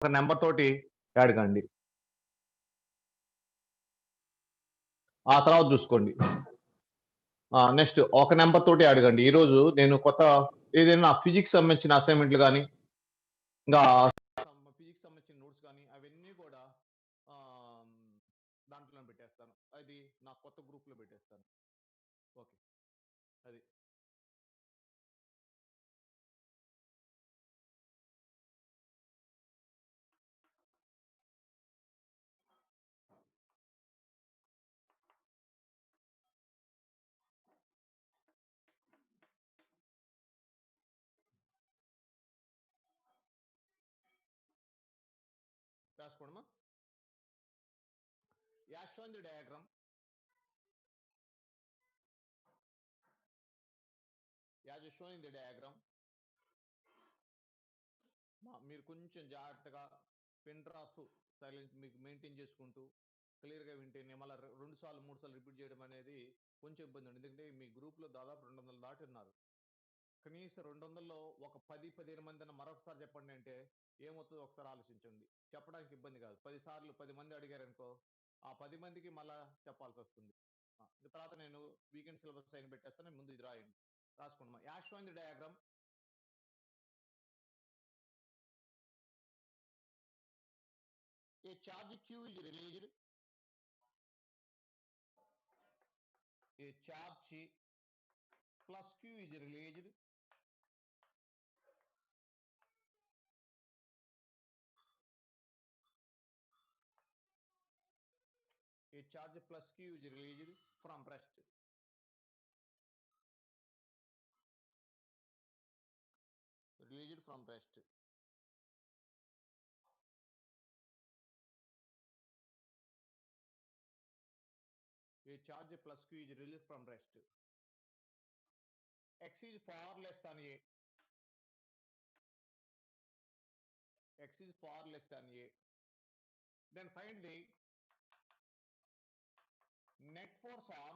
ఒక నెంబర్ తోటి యాడ్ కండి. ఆ తర్వాత చూసుకోండి. నెక్స్ట్ ఒక నెంబర్ తోటి యాడ్ కండి. ఈరోజు నేను కొత్త ఏదైనా ఫిజిక్స్ సంబంధించిన అసైన్మెంట్లు గాని, ఇంకా ఫిజిక్స్ సంబంధించిన నోట్స్ గాని అవన్నీ కూడా ఆహ్, దాంట్లోనే పెట్టేస్తాను. అది నా కొత్త గ్రూప్‌లో పెట్టేస్తాను. ఓకే. అది. రాసుకోండమ్మా. As shown the diagram. As shown in the diagram. మీరు కొంచెం జాగ్రత్తగా పెన్ డ్రాప్ సైలెన్స్ మీకు మెయింటైన్ చేసుకుంటూ క్లియర్‌గా వింటేనే మళ్ళా 2 సార్లు, 3 సార్లు రిపీట్ చేయడం అనేది కొంచెం ఇబ్బంది ఉంది. ఎందుకంటే మీ గ్రూప్‌లో దాదాపు 200 దాటి ఉన్నారు. కనీసం 200లో ఒక 10, 15 మందైనా మరొకసారి చెప్పండి అంటే ఏమవుతుందో ఒకసారి ఆలోచించండి. చెప్పడానికి ఇబ్బంది కాదు. 10 సార్లు 10 మంది అడిగారనుకో, ఆ 10 మందికి మళ్ళా చెప్పాల్సొస్తుంది. ఇంక తర్వాత నేను వీకెండ్ సిలబస్ సైన్ పెట్టేస్తాను. ముందు ఇది రాయండి. రాసుకోండి. As shown the diagram. A charge Q is released. A charge plus Q is released. A charge plus Q is released from rest. Released from rest. A charge plus Q is released from rest. X is far less than A. X is far less than A. Then find the net force on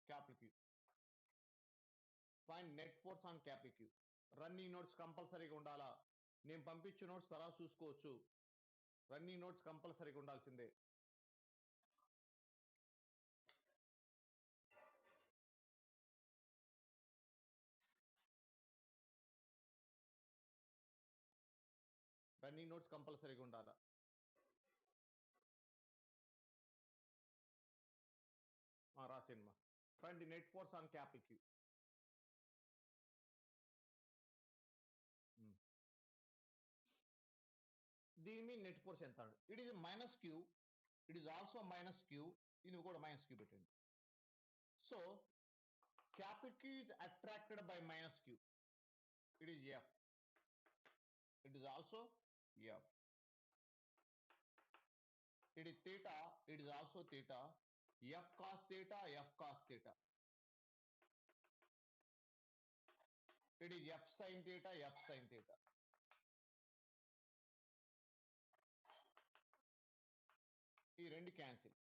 capital Q. Find net force on capital Q. Running notes కంపల్సరీగా ఉండాలా? నేను పంపించిన notes తర్వాత చూసుకోవచ్చు. Running notes కంపల్సరీగా ఉండాల్సిందే. Running notes కంపల్సరీగా ఉండాలా? రాసేమ్మా. Find the net force on capital Q. దీని మీద నెట్ ఫోర్స్ ఎంత? It is minus Q. It is also minus Q. ఇది కూడా మైనస్ క్యూ పెట్టండి. So capital Q is attracted by minus Q. It is F. It is also F. It is theta. It is also theta. F cos theta. F cos theta. It is F sin theta. F sin theta. ఈ రెండు cancel.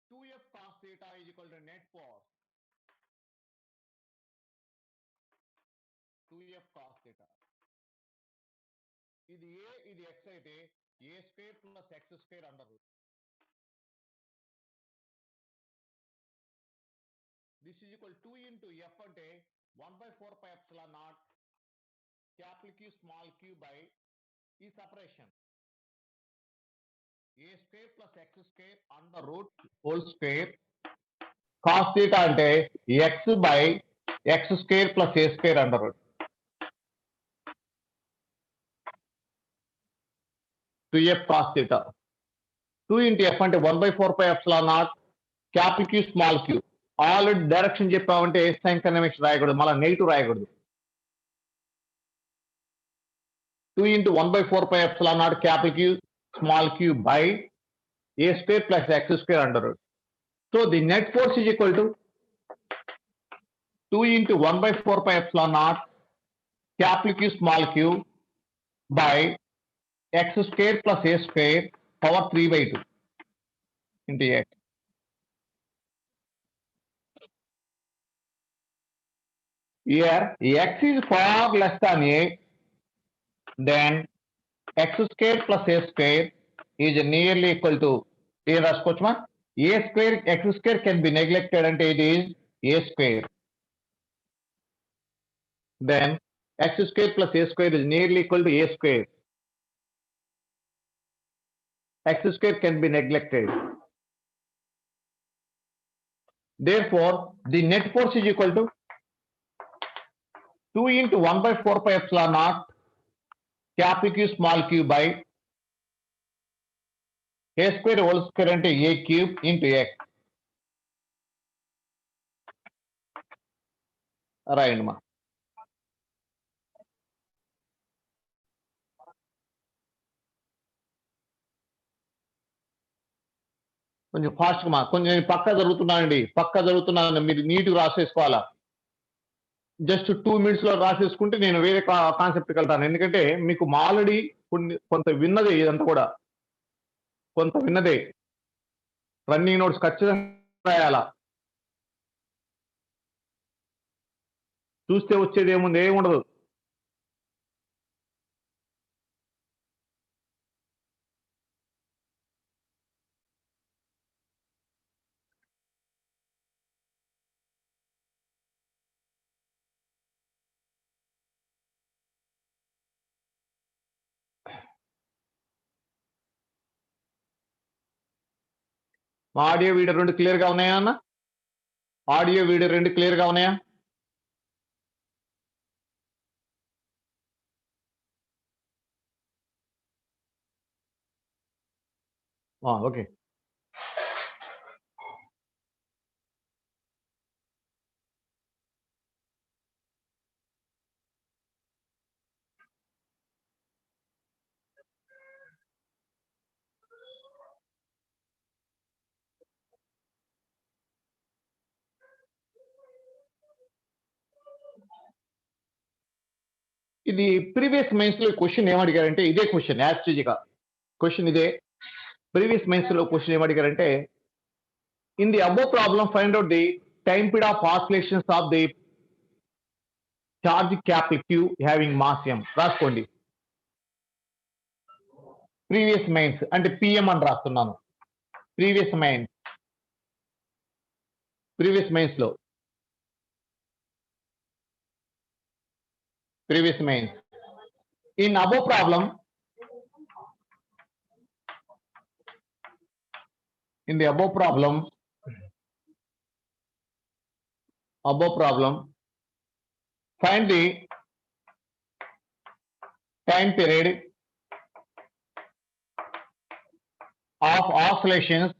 2F cos theta is equal to net force. 2F cos theta. ఇది A, ఇది X అయితే A square plus X square under root. This is equal to 2 into F అంటే 1/4 pi epsilon naught capital Q small q by ఈ separation. A square plus X square under root whole square. Cos theta అంటే X by X square plus A square under root. 2F cos theta. 2 into F అంటే 1/4 pi epsilon naught capital Q small q. Already direction చెప్పామంటే sign convention రాయకూడదు, మళ్ళీ negative రాయకూడదు. 2 into 1/4 pi epsilon naught capital Q small q by A square plus X square under root. So the net force is equal to 2 into 1/4 pi epsilon naught capital Q small q by X square plus A square power 3/2 into X. Here x is far less than a, then x square plus a square is nearly equal to a రాసుకోవచ్చుమా a square x square can be neglected and it is a square. Then x square plus a square is nearly equal to a square. X square can be neglected. Therefore, the net force is equal to 2 into 1 by 4 pi epsilon naught capital Q small q by a square whole square అంటే a cube into x. రాయండి మా కొంచెం fast మా కొంచెం నేను పక్కా జరుగుతున్నానండి పక్కా జరుగుతున్నాను మీరు నీట్గా రాసేసుకోవాలా just 2 minutes లో రాసేసుకుంటే నేను వేరే కాన్సెప్ట్కి వెళ్తాను ఎందుకంటే మీకు ఆల్రెడీ కొంత విన్నదే ఇదంతా కూడా కొంత విన్నదే రన్నింగ్ నోట్స్ ఖచ్చితంగా రాయాలా చూస్తే వచ్చేది ఏముంది ఏముండదు మా ఆడియో వీడియో రెండు క్లియర్గా ఉన్నాయా అన్న ఆడియో వీడియో రెండు క్లియర్గా ఉన్నాయా ఓకే ఇది ప్రీవియస్ మెయిన్స్ లో క్వశ్చన్ ఏమడిగారంటే ఇదే క్వశ్చన్ యాస్ట్రిజిగా క్వశ్చన్ ఇదే ప్రీవియస్ మెయిన్స్ లో క్వశ్చన్ ఏమడిగారంటే in the above problem find out the time period of oscillations of the charge capital Q having mass m రాసుకోండి ప్రీవియస్ మెయిన్స్ అంటే పిఎం అని రాస్తున్నాను ప్రీవియస్ మెయిన్స్ లో previous mains in above problem in the above problem find the time period of oscillations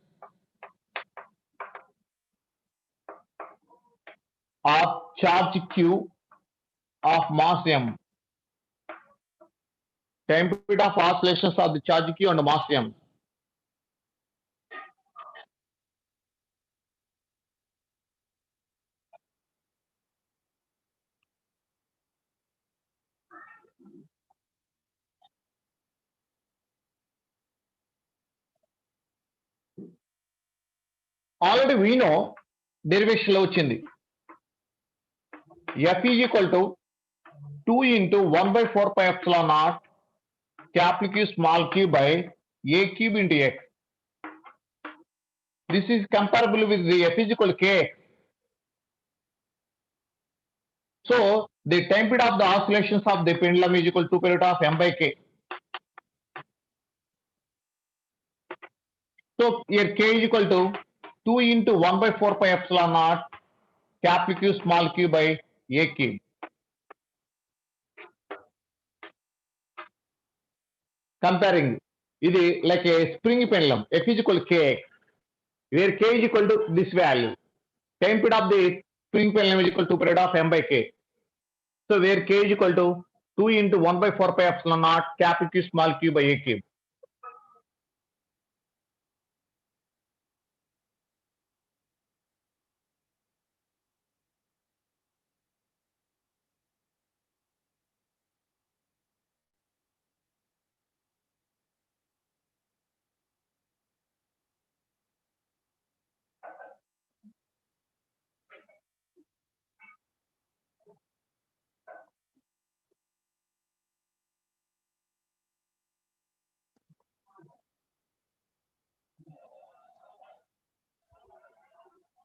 of charge q of mass m. Time period of oscillations of the charge q and mass m. Already we know derivation లో వచ్చింది f is equal to 2 into 1 by 4 pi epsilon naught capital Q small q by a cube into x. This is comparable with the f is equal to k. So the time period of the oscillations of the pendulum is equal to 2 period of m by k. So here k is equal to 2 into 1 by 4 pi epsilon naught capital Q small q by a cube. Comparing ఇది like a spring pendulum f is equal to kx where k is equal to this value. Time period of the spring pendulum is equal to period of m by k. So where k is equal to 2 into 1 by 4 pi epsilon naught capital Q small q by a cube.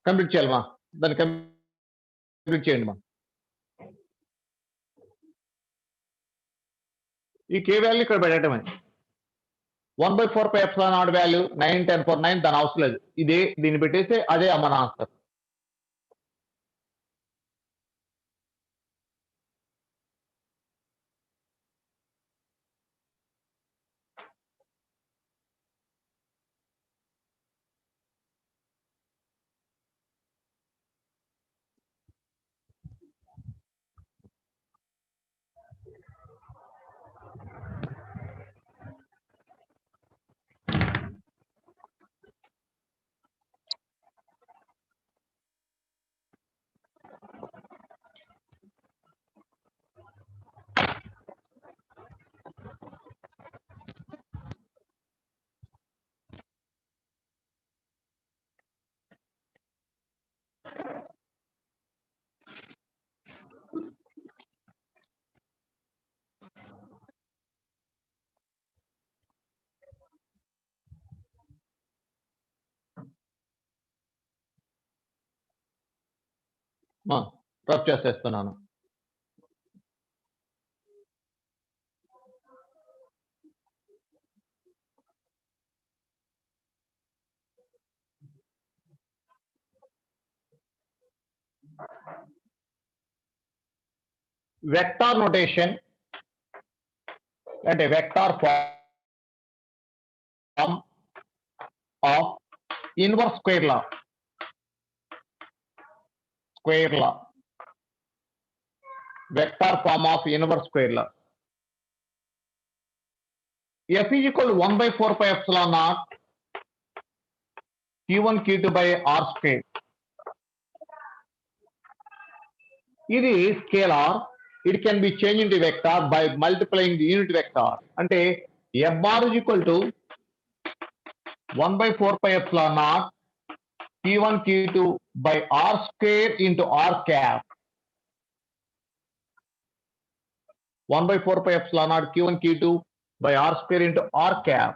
Complete చేయాలి మా, దాన్ని complete చేయండి మా. ఈ కే value ఇక్కడ పెట్టడమే 1/4πε0 value 9 10 4 9 దాని అవసరం లేదు, ఇదే దీన్ని పెట్టేస్తే అదే మన ఆన్సర్. రబ్ చేసేస్తున్నాను. వెక్టార్ నోటేషన్ అంటే vector form of inverse square law, vector form of inverse square law. F is equal to 1/4πε0 Q1 Q2 by R square. ఇది scalar, it can be changed into vector by multiplying the unit vector. అంటే F bar is equal to 1/4πε0 Q1 Q2 by R square into R cap. 1/4πε0 Q1 Q2 by R square into R cap.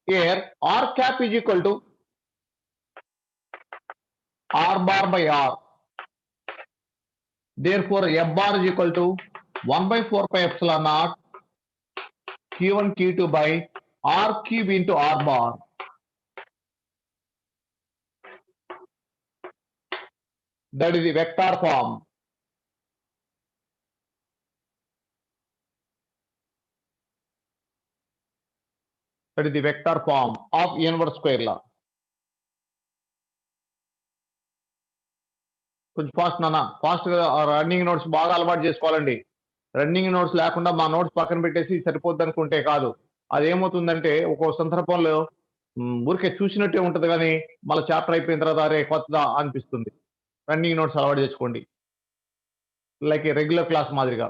Here R cap is equal to R bar by R. Therefore F bar is equal to 1/4πε0 Q1 Q2 by R cube into R bar. That is the vector form. That is the vector form of inverse square law. కొంచెం fast నాన్న, fast గా running notes బాగా అలవాటు చేసుకోవాలండి. Running notes లేకుండా మా notes పక్కన పెట్టేసి సరిపోద్ది అనుకుంటే కాదు. అదేమవుతుందంటే ఒక్కో సందర్భంలో ఊరికే చూసినట్టే ఉంటది కానీ మళ్ళీ చాప్టర్ అయిపోయిన తర్వాత అరే కొత్తదా అనిపిస్తుంది. రన్నింగ్ నోట్స్ అలవాటు చేసుకోండి, లైక్ రెగ్యులర్ క్లాస్ మాదిరిగా.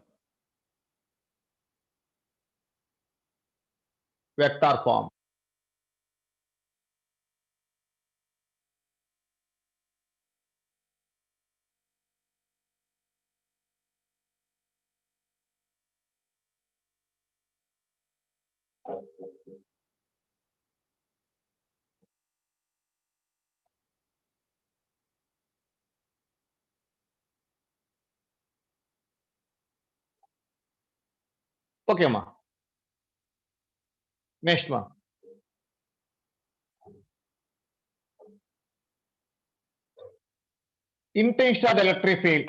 Vector form. ఓకే అమ్మా, నెక్స్ట్ మా. Intensity of the electric field.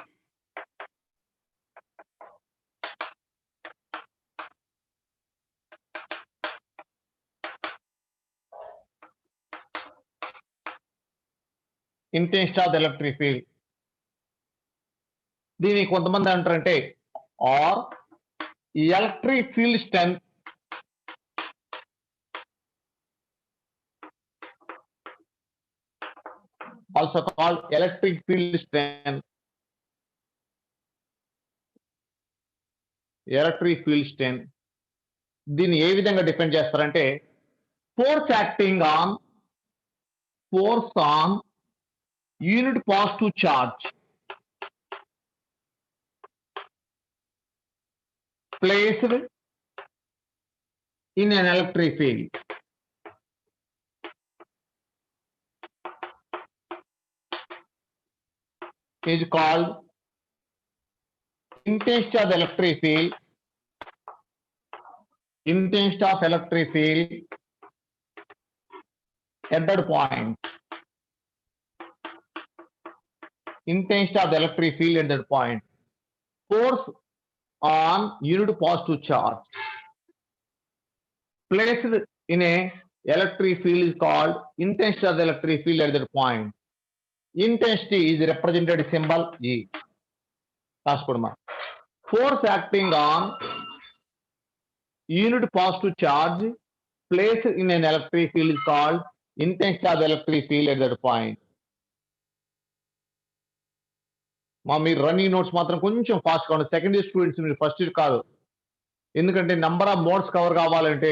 Intensity of the electric field. దీన్ని కొంతమంది అంటారంటే or electric field strength also called electric field strength. Electric field strength దీన్ని ఏ విధంగా డిఫైన్ చేస్తారంటే force acting on unit positive charge placed in an electric field. is called intensity of the electric field. Intensity of electric field at that point. Intensity of the electric field at that point. Force on unit positive charge placed in a electric field is called intensity of the electric field at that point. Intensity is represented symbol E. Force acting on unit positive charge placed in an electric field is called intensity of the electric field at that point. మీరు running notes మాత్రం కొంచెం fast గా ఉంటుంది. Second year students మీరు first year కాదు, ఎందుకంటే number of modes cover కావాలంటే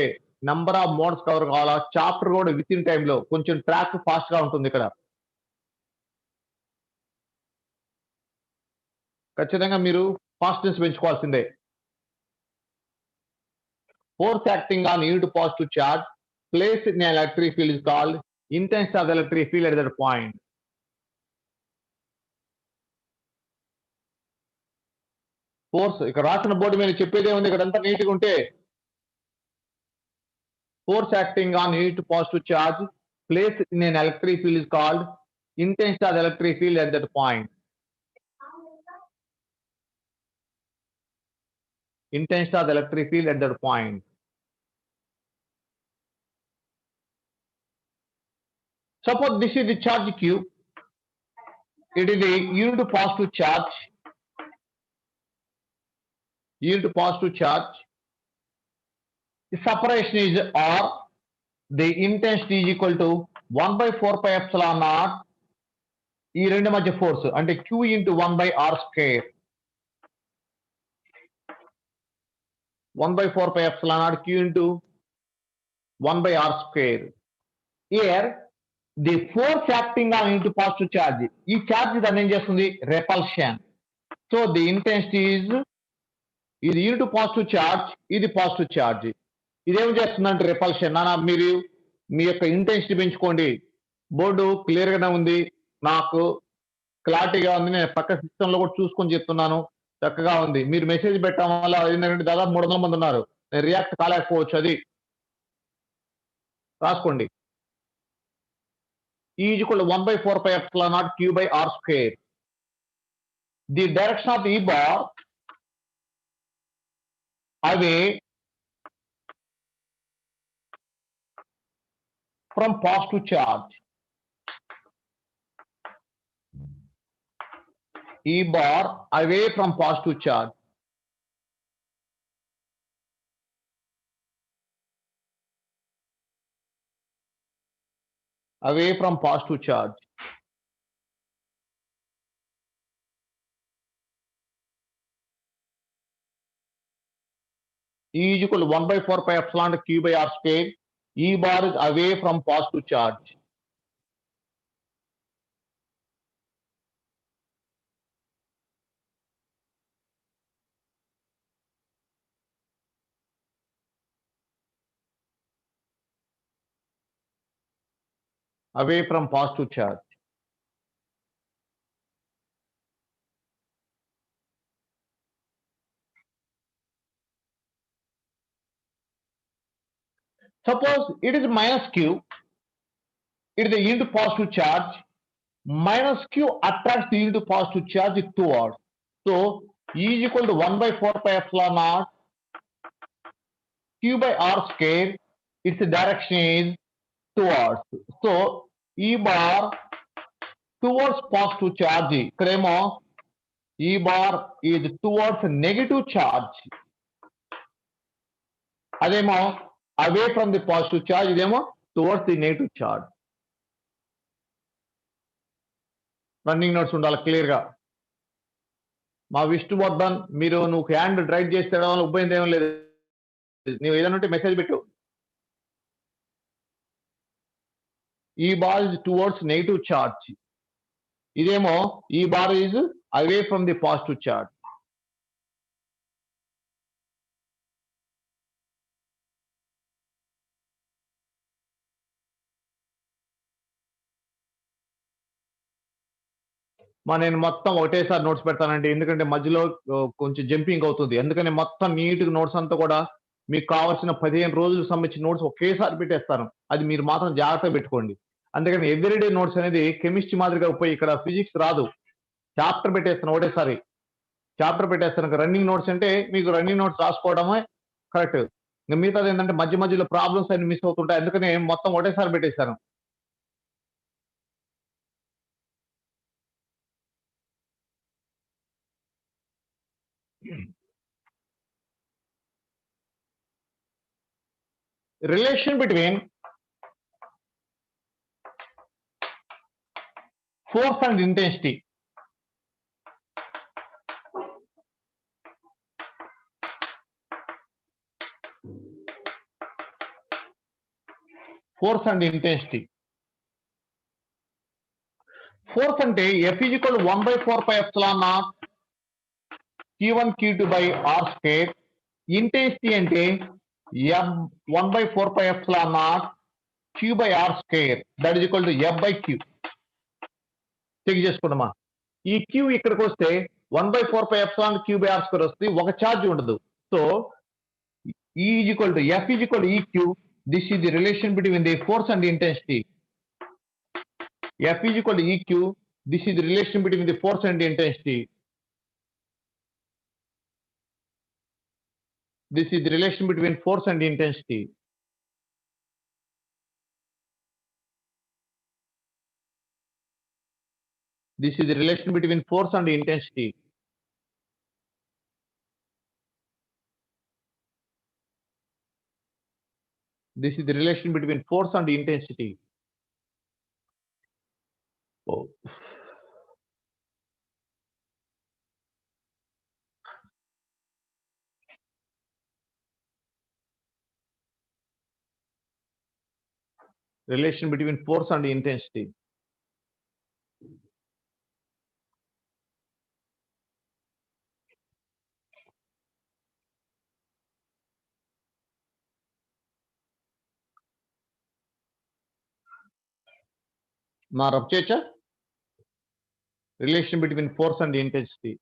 chapter కూడా విత్ ఇన్ టైంలో కొంచెం ట్రాక్ ఫాస్ట్ గా ఉంటుంది. ఇక్కడ ఖచ్చితంగా మీరు ఫాస్ట్నెస్ పెంచుకోవాల్సిందే. Force acting on unit positive charge place in electric field is called intensity of electric field at that point. Force ఇక్కడ రాసిన బోర్డు మీద చెప్పేదే ఉంది, ఇక్కడంతా నీట్గా ఉంటే. Force acting on unit positive charge place in an electric field is called intensity of the electric field at that point. Intensity of the electric field at that point. Suppose this is the charge Q. It is a unit positive charge. Unit positive charge. The separation is R. The intensity is equal to 1 by 4 pi epsilon naught. ఈ రెండు మధ్య force అంటే Q into 1 by R square. 1 by 4 pi epsilon naught Q into 1 by R square. Here the force acting on into positive charge. ఈ charge దాన్ని ఏం చేస్తుంది? repulsion. So the intensity is ఇది unit positive charge, ఇది positive charge. ఇదేం చేస్తుందంటే repulsion. నాన్న మీరు మీ యొక్క ఇంటెన్సిటీ పెంచుకోండి. బోర్డు క్లియర్ గానే ఉంది, నాకు క్లారిటీగా ఉంది, నేను పక్క సిస్టమ్ లో కూడా చూసుకొని చెప్తున్నాను, చక్కగా ఉంది. మీరు మెసేజ్ పెట్టడం వల్ల ఏంటంటే దాదాపు 300 మంది ఉన్నారు, నేను రియాక్ట్ కాలేకపోవచ్చు. అది రాసుకోండి. E is equal to 1 by 4 pi epsilon naught Q by R square. The direction of E bar away from positive charge. E bar away from positive charge. Away from positive charge. E is equal to 1 by 4 pi epsilon Q by R square. E bar is away from positive charge. Away from positive charge. Suppose it is minus Q, it is the unit positive charge. Minus Q attracts the unit positive charge towards. So E is equal to 1 by 4 pi epsilon naught Q by R square. Its direction is towards. So E bar towards positive charge. Kremo E bar is towards negative charge. Ademo away from the positive charge. Idemo towards the negative charge. Running notes ఉండాలి clear గా. మా విష్ణువర్ధన్, మీరు నువ్వు hand drive చేస్తే ఉబ్బైంది ఏం లేదు, నువ్వు ఏదైనా ఉంటే మెసేజ్ పెట్టు. ఈ bar is towards negative charge. ఇదేమో ఈ bar is away from the positive charge. నేను మొత్తం ఒకటేసారి నోట్స్ పెడతానండి. ఎందుకంటే మధ్యలో కొంచెం జంపింగ్ అవుతుంది. అందుకని మొత్తం నీట్‌గా నోట్స్ అంతా కూడా మీకు కావాల్సిన 15 రోజులకు సంబంధించిన నోట్స్ ఒకేసారి పెట్టేస్తాను. అది మీరు మాత్రం జాగ్రత్తగా పెట్టుకోండి. అందుకని ఎవ్రీడే నోట్స్ అనేది కెమిస్ట్రీ మాదిరిగా పోయి ఇక్కడ ఫిజిక్స్ రాదు. చాప్టర్ పెట్టేస్తాను ఒకటేసారి. చాప్టర్ పెట్టేస్తాను. రన్నింగ్ నోట్స్ అంటే మీకు రన్నింగ్ నోట్స్ రాసుకోవడమే కరెక్ట్. ఇంక మిగతాది ఏంటంటే మధ్య మధ్యలో ప్రాబ్లమ్స్ అన్ని మిస్ అవుతుంటాయి. అందుకని మొత్తం ఒకటేసారి పెట్టేశాను. Relation between force and intensity. Force and intensity. Force ante F is equal to 1 by 4 pi epsilon naught Q1 Q2 by R square. Intensity ante F 1 by 4 pi epsilon naught Q by R square. That is equal to F by Q. Check చేసుకుందామా. ఈ Q ఇక్కడికి వస్తే 1 by 4 pi epsilon Q by R square వస్తుంది. ఒక charge ఉండదు. So E is equal to F is equal to EQ. This is the relation between the force and the intensity. F is equal to EQ. This is the relation between the force and the intensity. This is the relation between force and intensity. This is the relation between force and intensity. This is the relation between force and intensity. Oh. Relation between force and intensity. మా rub చేయొచ్చా? Relation between force and intensity.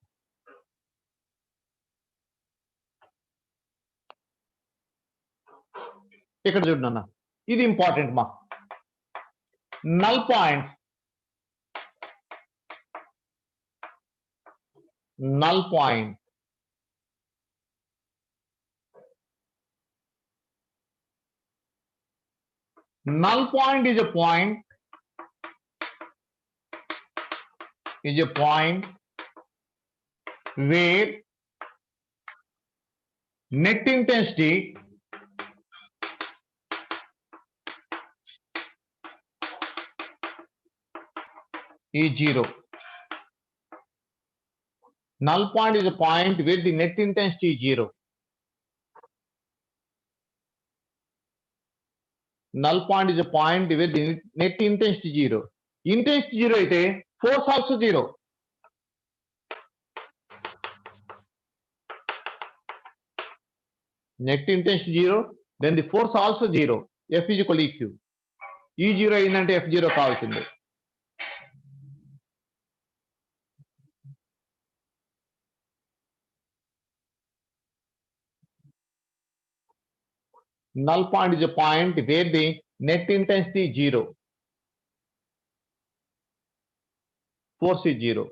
ఇక్కడ చూడన్నా, ఇది important మా. Null point, null point. Null point is a point where net intensity is 0. Null point is a point where the net intensity is 0. Null point is a point where the net intensity is 0. Intensity 0 అయితే force also 0. Net intensity 0, then the force also 0. F is equal to EQ. E 0 అయిందంటే F 0 కావాల్సిందే. Null point is a point where the net intensity is 0. Force is 0.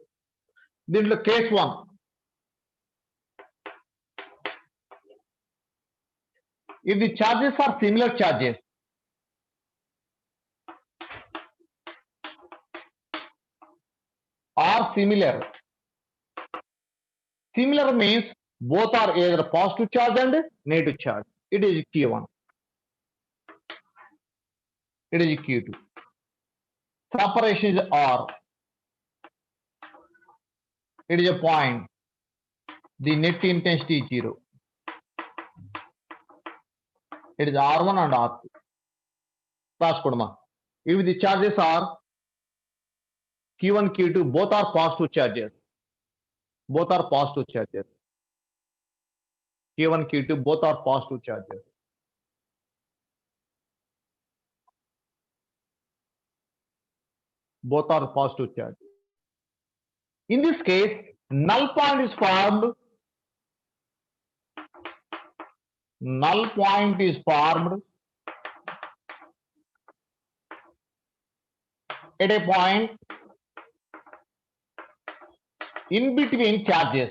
దీంట్లో case 1. If the charges are similar charges, similar means both are either positive charge and negative charge. It is Q1. It is Q2. Separation is R. It is a point. The net intensity is 0. It is R1 and R2. If the charges are Q1, Q2, both are positive charges. Both are positive charges. Q1, Q2, both are positive charges. Both are positive charges. In this case, null point is formed. Null point is formed at a point in between charges.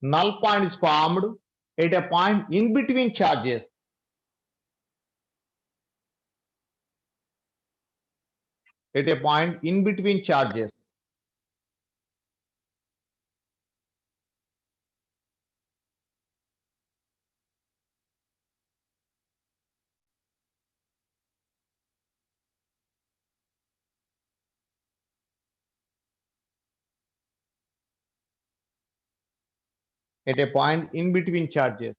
Null point is formed at a point in between charges. At a point in between charges. At a point in between charges.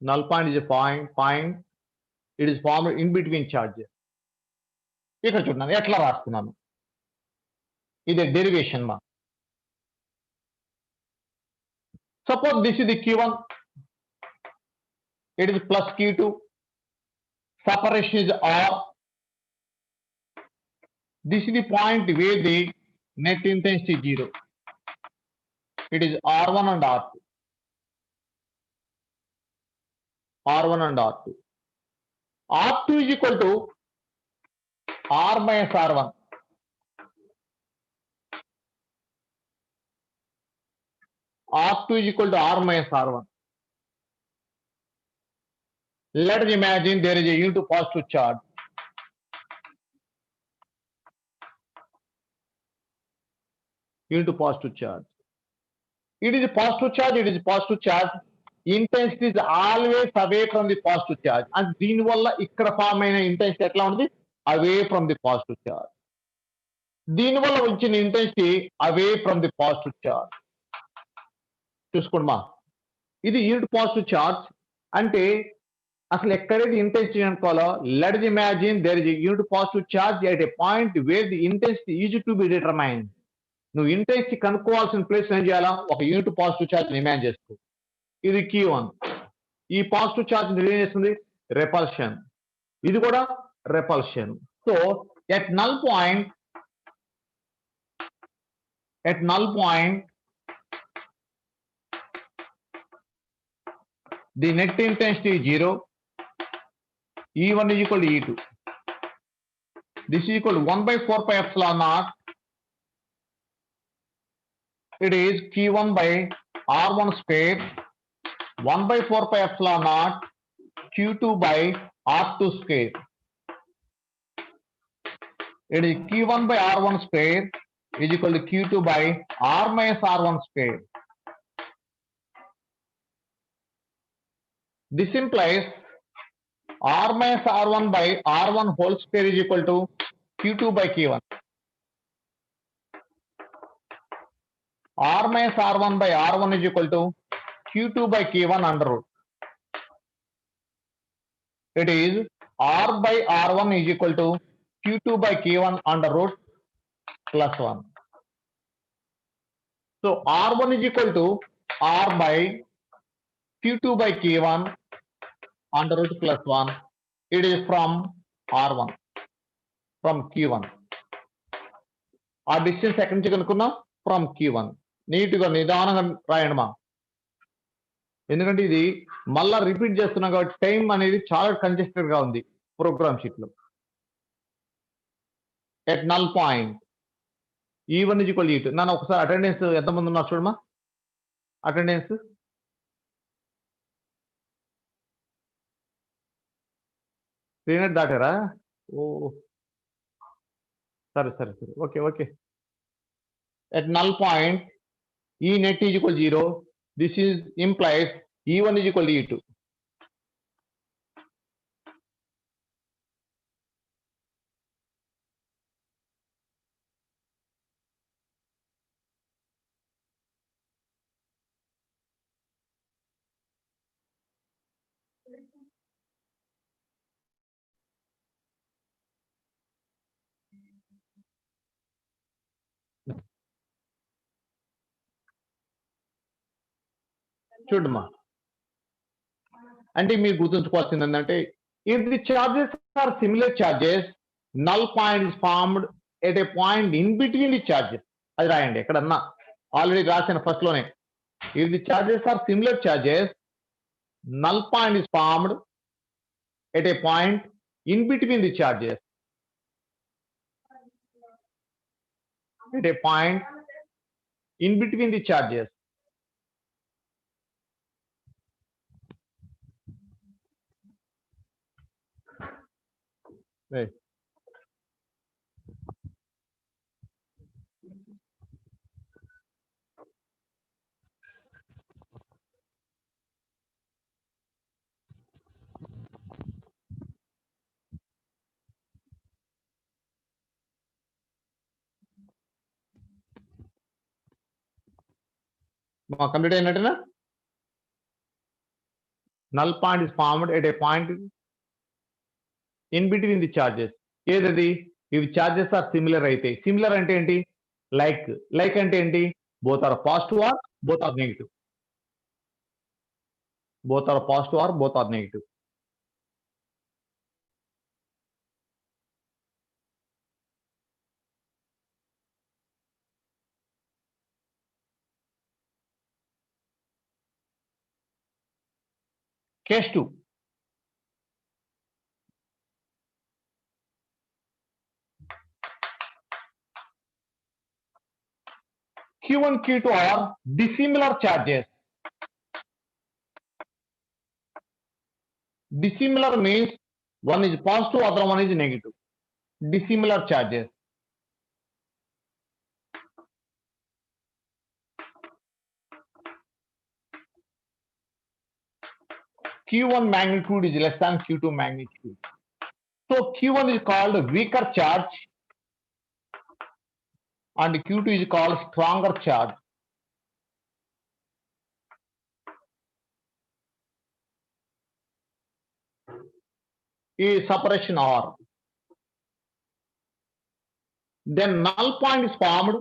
Null point is a point. It is formed in between charges. ఇక్కడ చూడండి ఎట్లా రాస్తున్నాను ఇది derivation మా suppose this is the q1, it is plus q2, separation is r. This is the point where the net intensity is 0. It is r1 and r2. R1 and R2. R2 is equal to R minus R1. R2 is equal to R minus R1. Let us imagine there is a unit of positive charge. Unit of positive charge. It is a positive charge, it is a positive charge. Intensity is always away from the positive charge. And దీని వల్ల ఇక్కడ form అయిన intensity ఎట్లా ఉంది away from the positive charge. దీని వల్ల వచ్చిన intensity away from the positive charge. చూసుకోండి మా ఇది యూనిట్ పాజిటివ్ చార్జ్ అంటే అసలు ఎక్కడైతే ఇంటెన్సిటీ అనుకోవాలో let us imagine there is a unit positive charge at a point where the intensity is to be determined. నువ్వు ఇంటెన్సిటీ కనుక్కోవాల్సిన ప్లేస్ ఏం చేయాలా ఒక యూనిట్ పాజిటివ్ చార్జ్ ఇమాజిన్ చేసుకో ఇది Q1 ఈ పాజిటివ్ చార్జ్ ఏం చేస్తుంది రెపల్షన్ ఇది కూడా repulsion so at null point the net intensity is 0. E1 is equal to E2. This is equal to 1 by 4 pi epsilon naught. It is Q1 by R1 square 1 by 4 pi epsilon naught Q2 by R2 square. It is Q1 by R1 square is equal to Q2 by R minus R1 square. This implies R minus R1 by R1 whole square is equal to Q2 by Q1. R minus R1 by R1 is equal to Q2 by Q1 under root. It is R by R1 is equal to Q2 by Q1 under root plus 1. So R1 is equal to R by Q2 by Q1 under root plus 1. It is from R1, from Q1. Our distance second from Q1. నీట్గా నిదానంగా రాయండి మా ఎందుకంటే ఇది మళ్ళా repeat చేస్తున్నాం కాబట్టి time అనేది చాలా కంజెస్టెడ్ గా ఉంది ప్రోగ్రామ్ షీట్ లో at null point E1 is equal to E2. నన్ను ఒకసారి అటెండెన్స్ ఎంతమంది ఉన్నారు చూడమా అటెండెన్స్ త్రీనెట్ దాటారా ఓ సరే సరే సరే okay okay at null point E net is equal to 0. This is implies E1 is equal to E2. చూడమ్మా, అంటే మీరు గుర్తుంచుకోవాల్సింది ఏంటంటే, if the charges are similar charges, null point is formed at a point in between the charges. అది రాయండి ఎక్కడన్నా, already రాసిన first లోనే. If the charges are similar charges, null point is formed at a point in between the charges. At a point in between the charges. Right. Complete అయినట్టేనా? Null point is formed at a point in between the charges. ఏదది? ఇవి charges are similar అయితే, similar అంటే ఏంటి? Like అంటే ఏంటి? Both are positive or both are negative. Both are positive or both are negative. Case 2. Q1, Q2 are dissimilar charges. Dissimilar means one is positive, other one is negative. Dissimilar charges. Q1 magnitude is less than Q2 magnitude. So Q1 is called weaker charge and Q2 is called stronger charge. Is separation R. Then null point is formed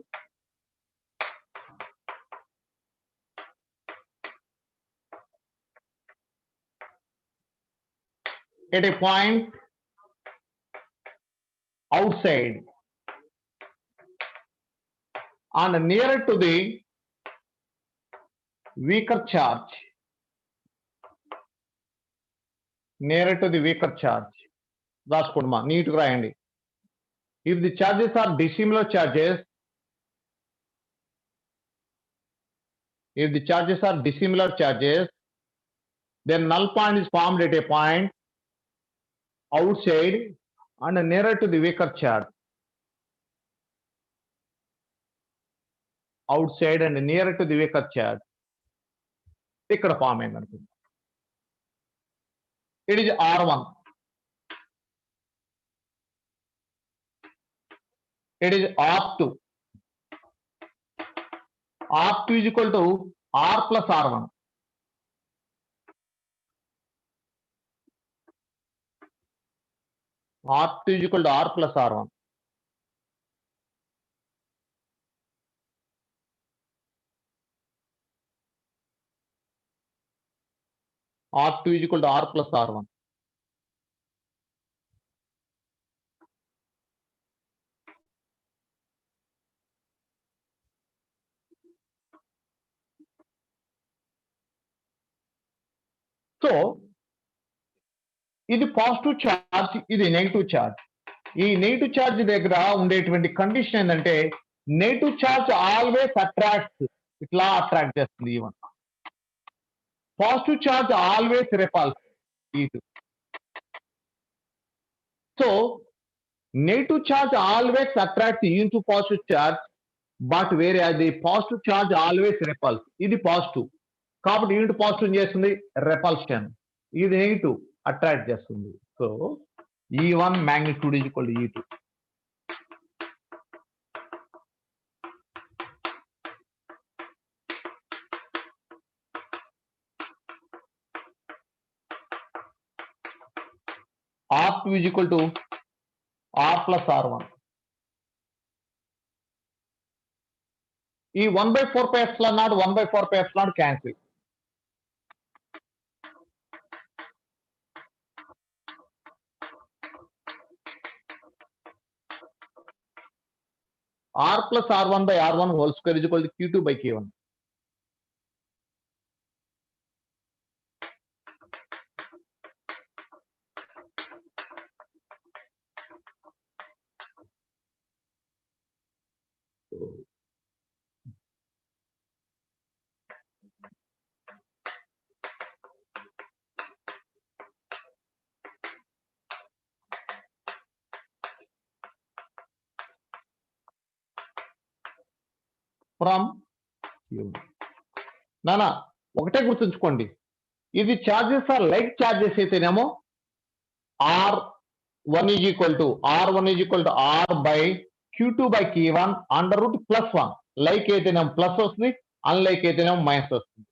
at a point outside and nearer to the weaker charge. Nearer to the weaker charge. రాసుకోండి, నీట్గా రాయండి. If the charges are dissimilar charges, then null point is formed at a point outside and nearer to the weaker charge. Outside and nearer to the weaker charge. ఇక్కడ form అయిందనుకుంది. It is R1. It is R2. R2 is equal to R plus R1. R2 is equal to R plus R1. R2 is equal to R plus R1. So ఇది positive charge, ఇది negative charge. ఈ negative charge దగ్గర ఉండేటువంటి condition ఏంటంటే, negative charge always attracts, ఇట్లా attract చేస్తుంది. Even positive charge always repels ఇటు. So negative charge always attracts into positive charge, but వేరే అది పాజిటివ్ ఛార్జ్ ఆల్వేస్ రిపల్స్. ఇది పాజిటివ్ కాబట్టి ఇంటూ పాజిటివ్ చేస్తుంది రెపల్షన్, ఇది నెగిటివ్ అట్రాక్ట్ చేస్తుంది. So E1 magnitude is equal to E2. R2 is equal to R plus R1. ఈ 1/4 pi epsilon naught 1/4 pi epsilon naught cancel. R plus R1 by R1 whole square is equal to Q2 by K1. From Q. నానా ఒకటే గుర్తుంచుకోండి, ఇది charges are like charges అయితేనేమో R1 is equal to R by Q2 by K1 under root plus 1. Like అయితేనేమో plus వస్తుంది, unlike అయితేనేమో minus వస్తుంది.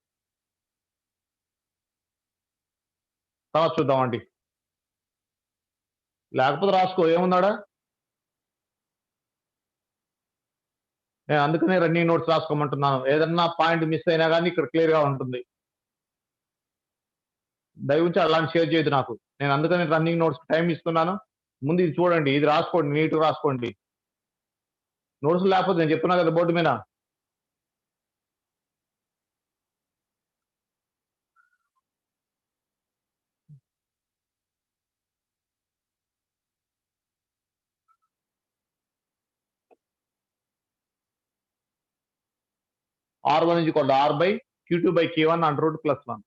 తర్వాత చూద్దామండి, లేకపోతే రాసుకో ఏమున్నాడా. నేను అందుకనే రన్నింగ్ నోట్స్ రాసుకోమంటున్నాను, ఏదన్నా పాయింట్ మిస్ అయినా కానీ ఇక్కడ క్లియర్ గా ఉంటుంది. దయవుంచి అలాంటి షేర్ చేయదు నాకు, నేను అందుకని రన్నింగ్ నోట్స్ టైం ఇస్తున్నాను. ముందు ఇది చూడండి, ఇది రాసుకోండి, నీట్గా రాసుకోండి. నోట్స్ లేకపోతే నేను చెప్తున్నా కదా బోర్డు మీద. R1 is equal to R by Q2 by K1 under root plus 1.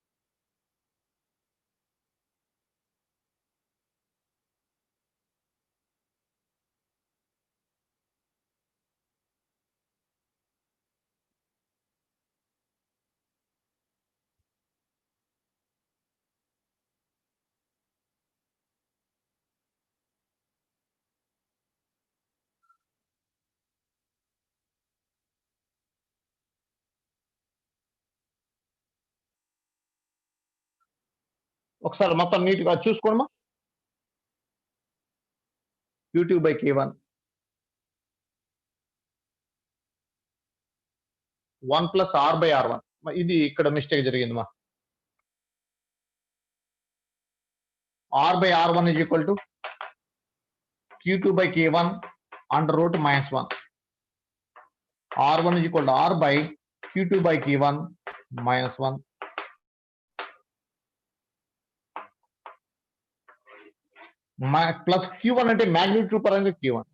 ఒకసారి మొత్తం నీట్గా చూసుకోండి. Q2 by K1 1 plus R by R1. ఇది ఇక్కడ మిస్టేక్ జరిగింది మా. R by R1 is equal to Q2 by K1 under root minus 1. R1 is equal to R by Q2 by K1 minus 1. Plus Q1 అంటే magnitude పరంగా Q1.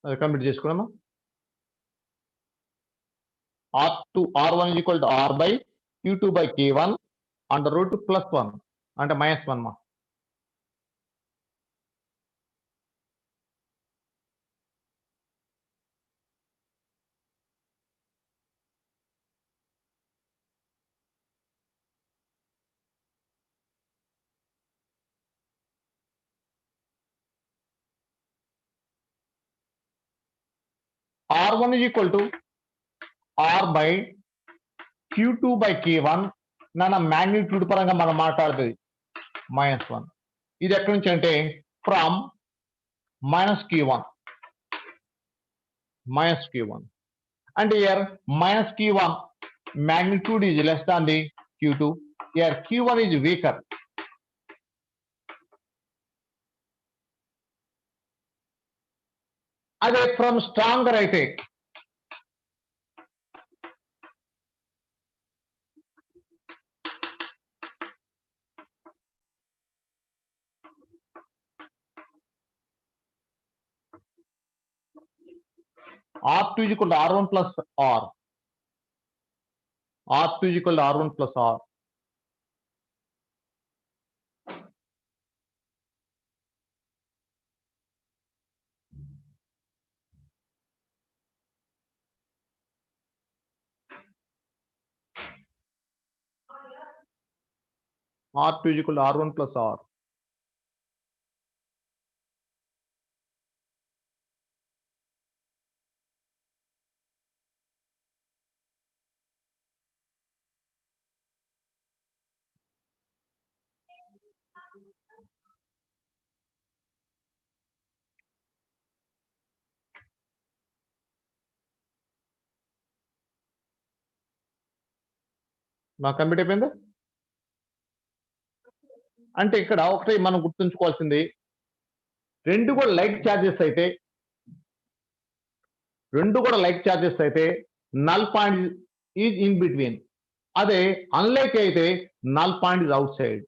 అది complete చేసుకున్నామా. R1 is equal to R by Q2 by K1 under root plus 1 అంటే minus 1 మా. R1 is equal to R by Q2 by K1 నా magnitude పరంగా మనం మాట్లాడుతుంది minus 1. ఇది ఎక్కడి నుంచి అంటే ఫ్రమ్ మైనస్ Q1 అంటే here minus Q1 magnitude is less than the Q2. Here Q1 is weaker. అదే ఫ్రమ్ స్ట్రాంగర్ అయితే R2 is equal to R1 plus R. R2 is equal to R1 plus R. R2 is equal to R1 plus R. నాకు complete అయిపోయిందా? అంటే ఇక్కడ ఒకటి మనం గుర్తుంచుకోవాల్సింది, రెండు కూడా లైట్ చార్జెస్ అయితే null point is in between. అదే అన్లైక్ అయితే null point is out side.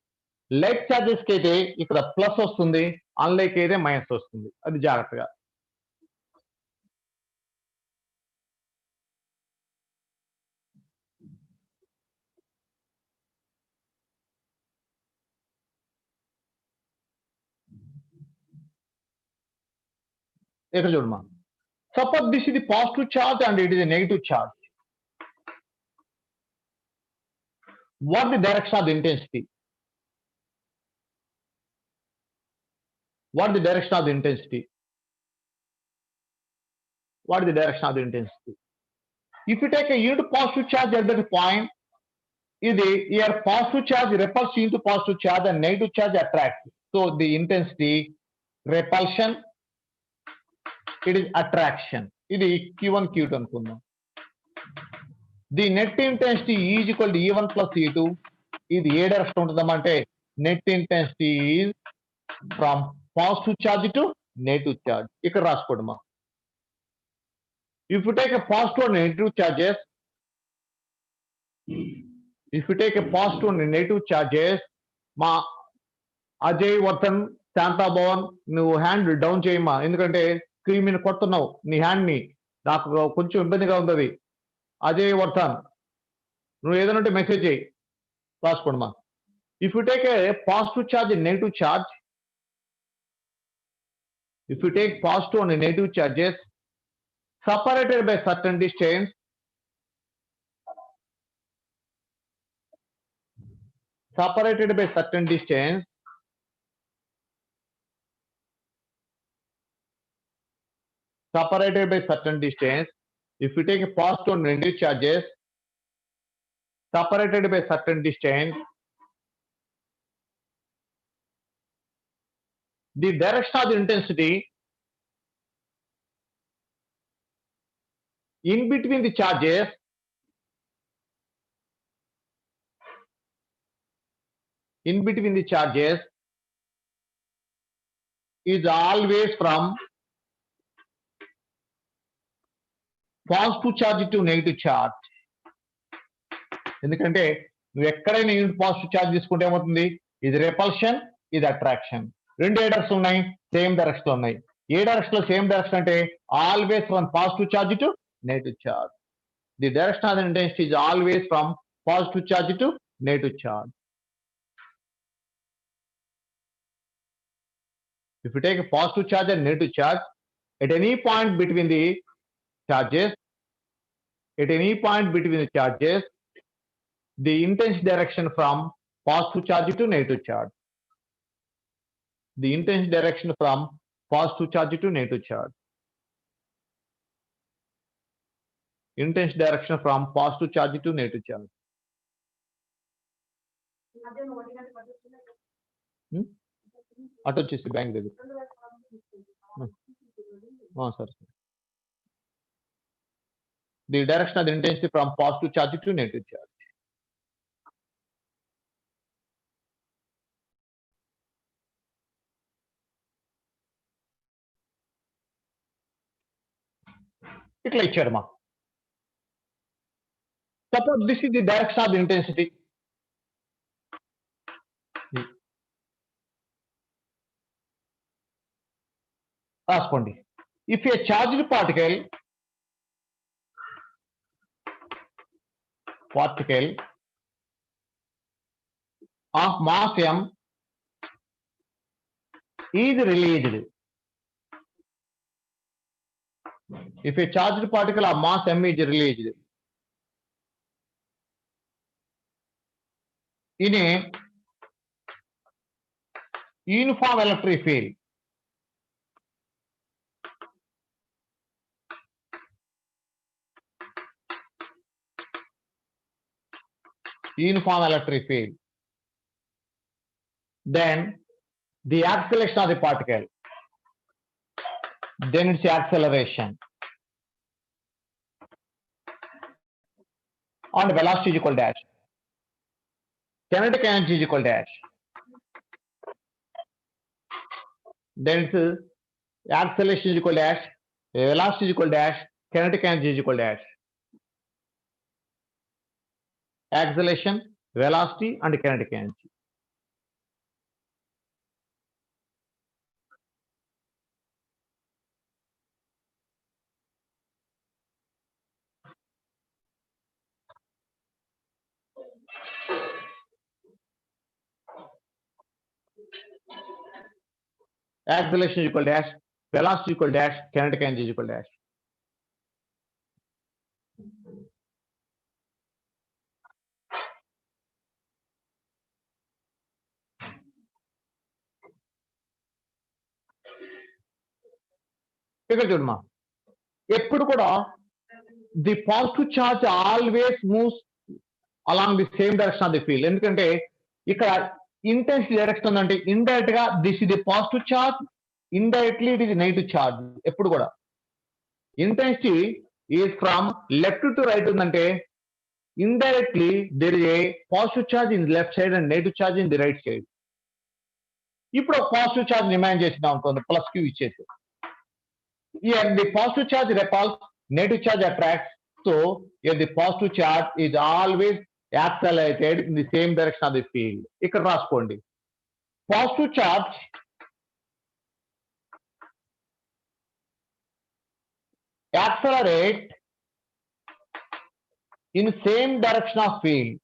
Light charges కి అయితే ఇక్కడ ప్లస్ వస్తుంది, అన్లైక్ అయితే మైనస్ వస్తుంది. అది జాగ్రత్తగా. ఇక్కడ చూడమా, సపోజ్ దిస్ ఇది positive charge and it is negative charge. What the direction of the intensity? What the direction of the intensity? What is the direction of the intensity? If you take a unit positive charge at that point, here positive charge repels into positive charge and negative charge attracts. So the intensity repulsion, it is attraction. It is Q1 Q2 అనుకుందాం. The net intensity is equal to E1 plus E2. ఇది ఏ direction ఉంటుందమంటే net intensity is from positive charge to negative charge. ఇక్కడ రాసుకోండి. If you take a positive and negative charges, మా అజయ్, వర్ధన్, శాంతాభవన్, నువ్వు hand down చేయమ్మా, ఎందుకంటే screen మీద కొడుతున్నావు నీ హ్యాండ్ ని, నాకు కొంచెం ఇబ్బందిగా ఉంది. అజయ్, వర్ధన్, నువ్వు ఏదైనా మెసేజ్ చేయి, రాసుకోండి. If you take a positive charge and negative charge, if you take positive and negative charges separated by certain distance, if you take a positive and negative charges separated by certain distance, the direction of the intensity in between the charges is always from positive charge to negative charge. ఎందుకంటే నువ్వు ఎక్కడైనా unit positive charge తీసుకుంటే ఏమవుతుంది, ఇది రెపల్షన్, ఇది attraction. రెండు ఏ direction ఉన్నాయి, same direction ఉన్నాయి. ఏ డైరెక్షన్ లో సేమ్ డైరెక్షన్ అంటే always from positive charge to negative charge. The direction of the intensity is always from positive charge to negative charge. If you take a positive charge and negative charge at any point between the charges, the intense direction from positive charge to negative charge. The intense direction from positive charge to negative charge. Intense direction from positive charge to negative charge. అటు వచ్చేసి bank దగ్గర. Sir, the direction of the intensity from positive charge to negative charge. ఇట్లా ఇచ్చాడమ్మా. Suppose this is the direction of the intensity. రాసుకోండి. If a charged particle of mass m is released. If a charged particle of mass m is released in a uniform electric field, then the acceleration of the particle, then its acceleration and velocity is equal dash. kinetic energy is equal to dash. Then it's acceleration is equal to dash, velocity is equal to dash, kinetic energy is equal to dash. Acceleration, velocity, and kinetic energy. Acceleration is equal to dash, velocity is equal to dash, kinetic energy is equal to dash. ఇక్కడ చూడమ్మా, ఎప్పుడు కూడా the positive charge always moves along the same direction of the field. ఎందుకంటే ఇక్కడ intensity direction ఉందంటే indirect గా this is the positive charge, indirectly it is negative charge. ఎప్పుడు కూడా intensity is from left to right ఉందంటే indirectly there is a positive charge in left side and negative charge in the right side. ఇప్పుడు ఒక positive charge demand చేసినాం అనుకోండి, plus Q ఇచ్చేసి, here the positive charge repulses, negative charge attracts. So here the positive charge is always accelerated in the same direction of the field. ఇక్కడ రాసుకోండి, positive charge accelerate in same direction of field.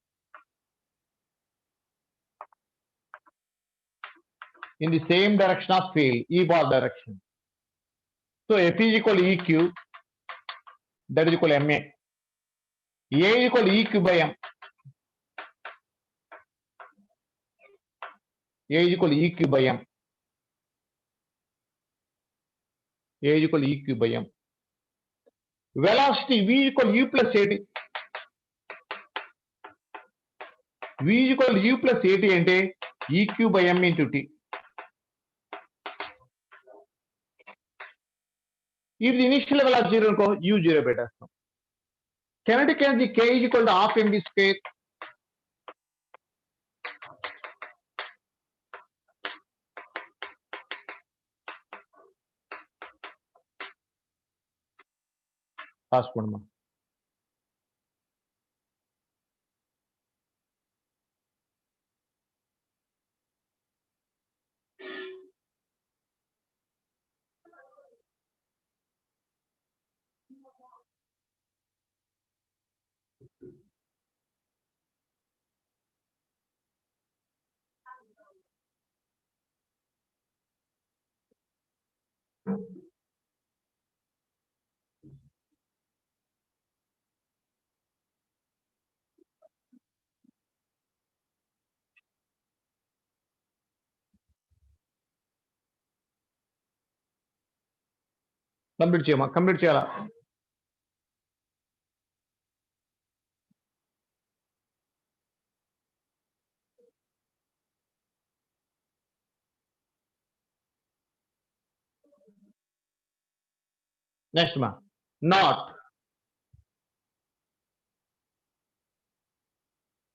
In the same direction of field, E bar direction. So F is equal to EQ, that is equal to MA. A is equal to EQ by M. A is equal to EQ by M. A is equal to EQ by M. Velocity V is equal to U plus AT. V is equal to U plus AT అంటే EQ by M into T. If the initial velocity 0 అనుకో, U 0 పెట్టేస్తాం. Kinetic energy K is equal to half mv square. రాసుకోండి. Complete చేయమా, complete చేయాలా? Next మా,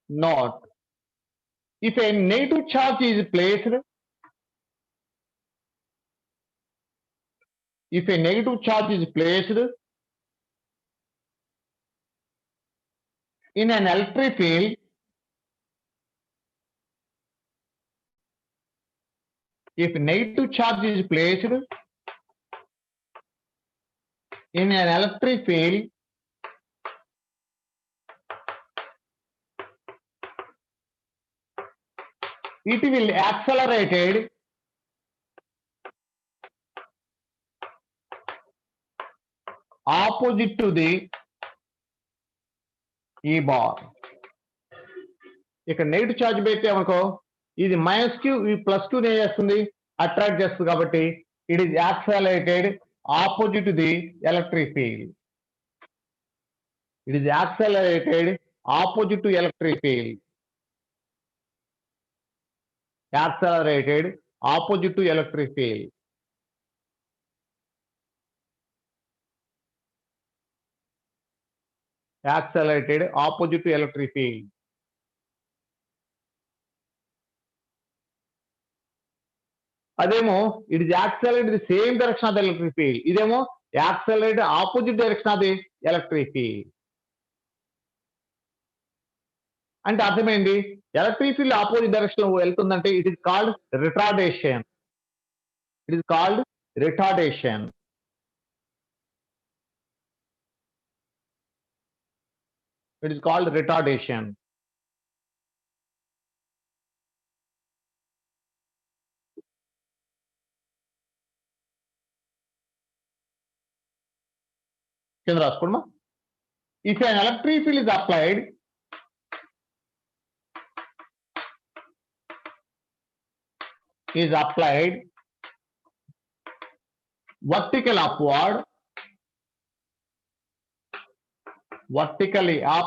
not if a negative charge is placed, if a negative charge is placed in an electric field, if negative charge is placed in an electric field, it will accelerated opposite to the E bar. ఇక్కడ negative charge పెడితే అనుకో, ఇది minus Q, ఈ plus Q ఏం చేస్తుంది, attract చేస్తుంది. కాబట్టి it is accelerated opposite to the electric field. It is accelerated opposite to electric field. Accelerated opposite to electric field. Accelerated opposite to electric field. అదేమో it is accelerate the same direction of the electric field. ఇదేమో accelerate opposite direction of the electric field. అంటే అర్థమైంది, electric field opposite direction లో వెళ్తుందంటే it is called retardation. It is called retardation. It is called retardation. కింద రాసుకోండి. If an electric field is applied vertically up,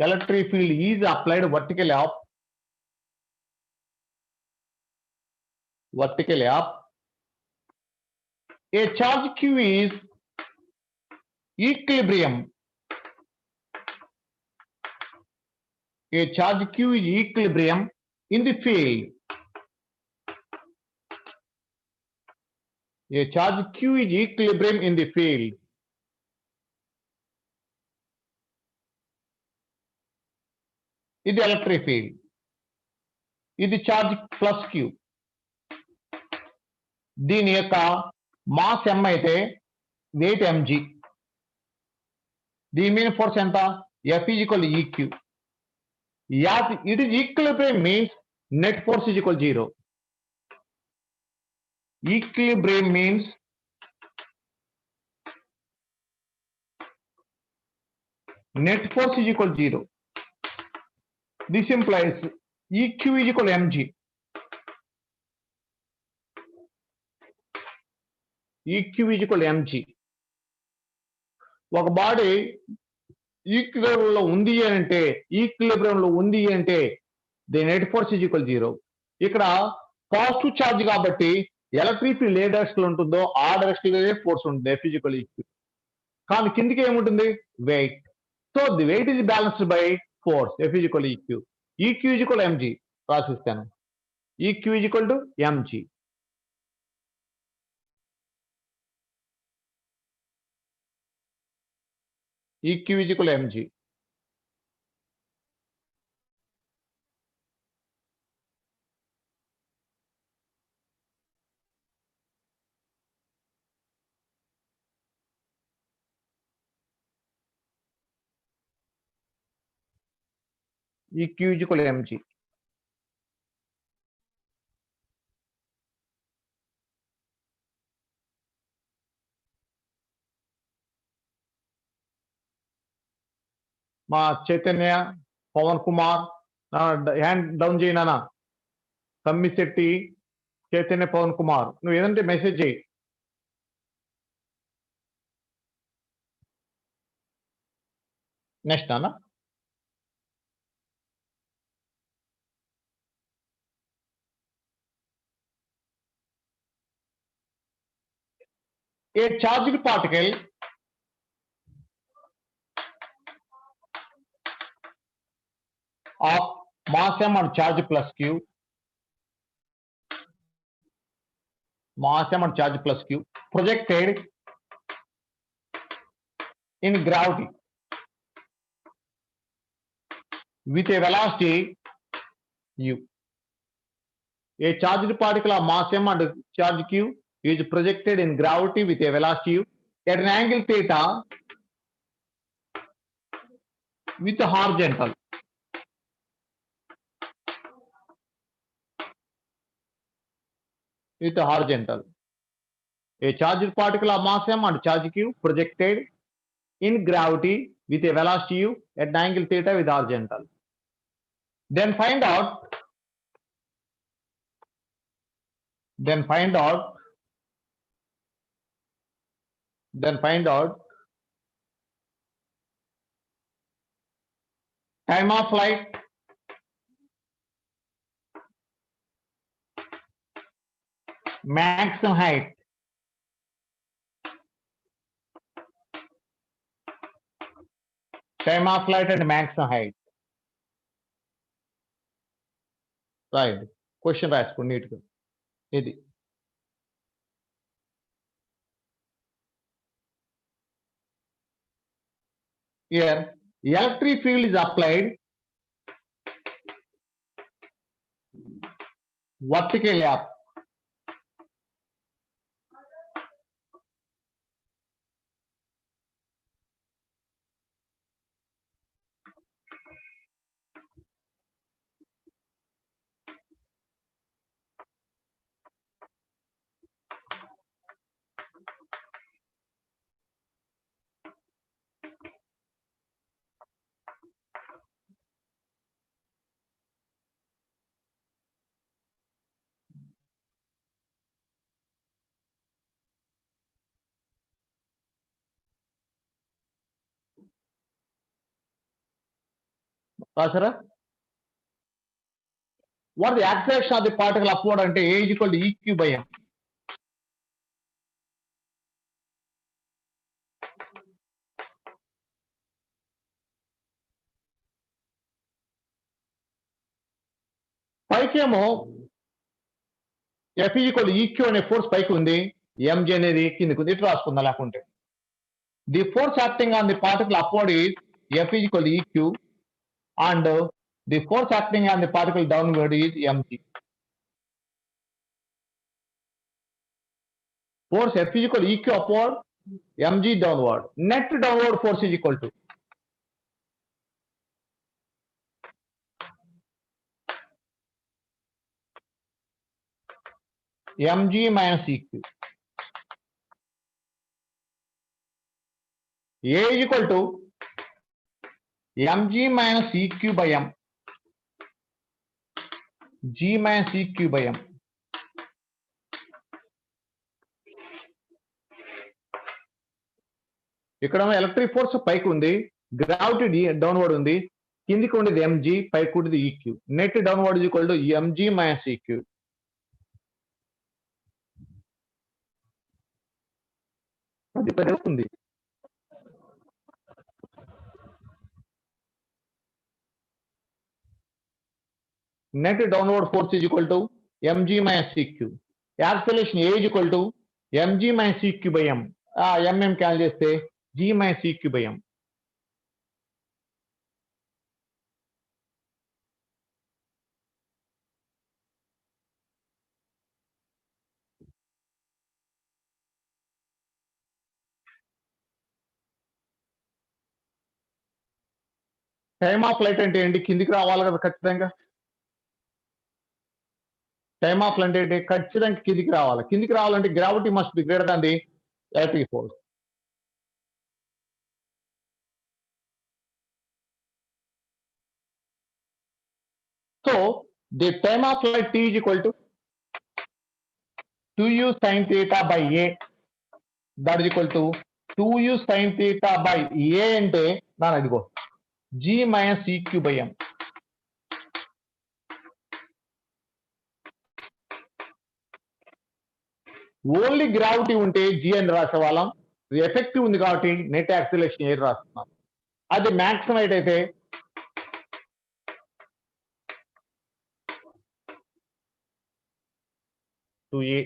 electric field is applied vertically up, a charge q is equilibrium. A charge q is equilibrium in the field. A charge q is equilibrium in the field. ఇది electric field. ఇది charge plus Q. దీని యొక్క mass m అయితే wait mg. దీని మీద force ఎంత? F is equal to EQ. As it is equilibrium means net force is equal to 0. Equilibrium means net force is equal to 0. This implies EQ is equal to mg. EQ is equal to mg. ఒక body ఈక్విలిబ్రియంలో ఉంది అంటే the net force is equal 0. ఇక్కడ positive charge కాబట్టి electric field ఏ direction లో ఉంటుందో ఆ డైరెక్షన్ లోనే ఫోర్స్ ఉంటుంది. F is equal to EQ. కానీ కిందికి ఏముంటుంది? Weight. So the weight is balanced by force. F is equal to EQ. EQ is equal mg. రాసిస్తాను. EQ is equal to mg. EQ is equal to mg. EQ is equal to mg. మా Chaitanya, Pawan Kumar hand down చేయనా? తమ్మిశెట్టి, చైతన్య, పవన్ కుమార్ నువ్వు ఏదంటే message చేయి. Next అన్న a charged particle of mass m and charge plus q, projected in gravity with a velocity u. A charged particle of mass m and charge q is projected in gravity with a velocity u at an angle theta with horizontal. A charged particle of mass m and charge q projected in gravity with a velocity u at an angle theta with horizontal. Then find out time of flight, maximum height, time of flight and maximum height. రాయండి. Question రాసుకోండి నీట్‌గా. ఇది. Here, electric field is applied vertically up. రాసారా? What the acceleration of the particle upward అంటే A is equal to EQ by M. పైకేమో F is equal to EQ అనే force పైకి ఉంది, MG అనేది కిందకి ఉంది. ఇటు రాసుకుందాం లేకుంటే. The force acting on the particle upward is F is equal to EQ and the force acting on the particle downward is MG. Force F is equal to EQ upward, MG downward. Net downward force is equal to MG minus EQ. A is equal to MG minus EQ by M. G minus EQ by M. ఇక్కడ electric force పైకి ఉంది, gravity downward ఉంది, కిందికి ఉండేది MG, పైకి ఉండేది EQ. Net downward is equal to MG minus EQ. అది పెరుగుతుంది. Net downward force is equal to MG minus EQ. Acceleration A is equal to MG minus EQ by M. MM క్యాల్ చేస్తే G minus EQ by M. Time of flight అంటే ఏంటి? కిందికి రావాలి కదా ఖచ్చితంగా. Time of flight అంటే ఖచ్చితంగా కిందికి రావాలి. కిందికి రావాలంటే gravity must be greater than the electric force. So the time of flight T is equal to 2u sin theta by A. That is equal to 2u sin theta by A అంటే నా ఇదిగో G minus EQ by M. Only gravity ఉంటే G అని రాసేవాళ్ళం. Effective ఉంది కాబట్టి net acceleration A రాస్తున్నాం. అది maximum height అయితే to A.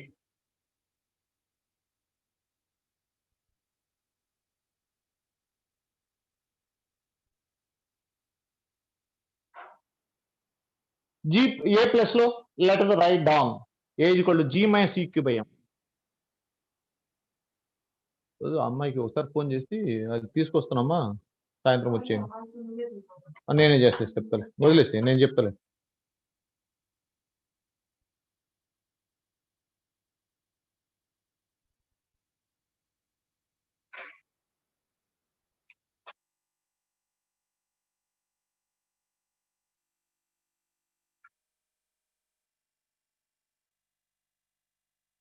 G A plus లో let us write down A is equal to G minus EQ by M. అమ్మాయికి ఒకసారి ఫోన్ చేసి అది తీసుకొస్తున్నామా సాయంత్రం వచ్చేయండి. నేనే చేస్తే చెప్తాలే, వదిలేసి నేను చెప్తాలే.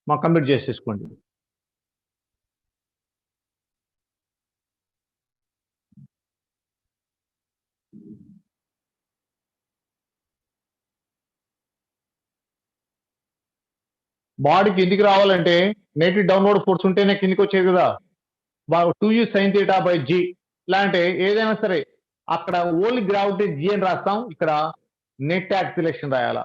మా కంప్లీట్ చేసేసుకోండి. బాడీ కిందికి రావాలంటే నెట్ డౌన్వర్డ్ ఫోర్స్ ఉంటేనే కిందికి వచ్చేది కదా. 2u sin theta by G లాంటి ఏదైనా సరే అక్కడ ఓన్లీ గ్రావిటీ G అని రాస్తాం, ఇక్కడ నెట్ యాక్సిలరేషన్ రాయాలా.